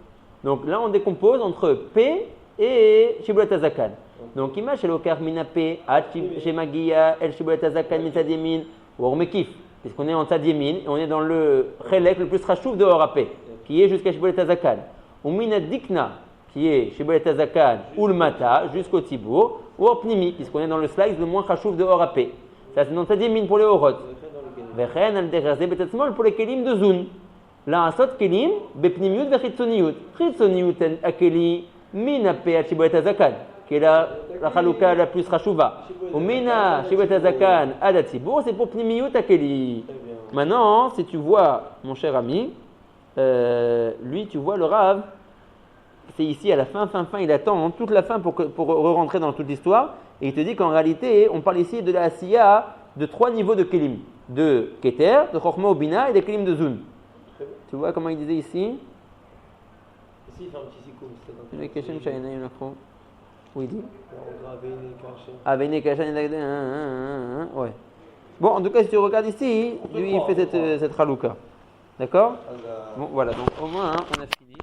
Donc là, on décompose entre P et Shibouet Azakan. Donc, Kima Shelokar Minapé, Hachemagi Hachibouet Azakan, Mitadiemin, ou Ormekif. Puisqu'on est en Tzadiemin et on est dans le Chelek le plus rachouf de Orapé, qui est jusqu'à Shibboleth Azakan. Ou Mina Dikna, qui est Shibboleth Azakan ou le Mata, jusqu'au Tibour, ou Orpnimi, puisqu'on est dans le slice le moins rachouf de Orapé. Ça, c'est dans Tzadiemin pour les Orot. Vechen al Derezé Betatzmol pour les Kelim de Zun. Là, Asot Kelim, Bepnimiut Vechitsoniut. Chitsoniut Akeli, Mina Pe Shibboleth Azakan, qui est la Chalouka la plus rachouva. Ou Mina Shibboleth Azakan Ad Tibour, c'est pour Pnimiut Akeli. Maintenant, si tu vois, mon cher ami, lui, tu vois le Rav, c'est ici à la fin, il attend toute la fin pour rentrer dans toute l'histoire, et il te dit qu'en réalité, on parle ici de la Asiya de 3 niveaux de Kelim, de Keter, de Chokhma ou Bina et des Kelim de Zun. Tu vois comment il disait ici? Ici, il fait un petit sikoum. Où il dit? Ouais. Bon, en tout cas, si tu regardes ici, lui, il fait cette Chalouka. D'accord? Bon, voilà, donc au moins, on a fini.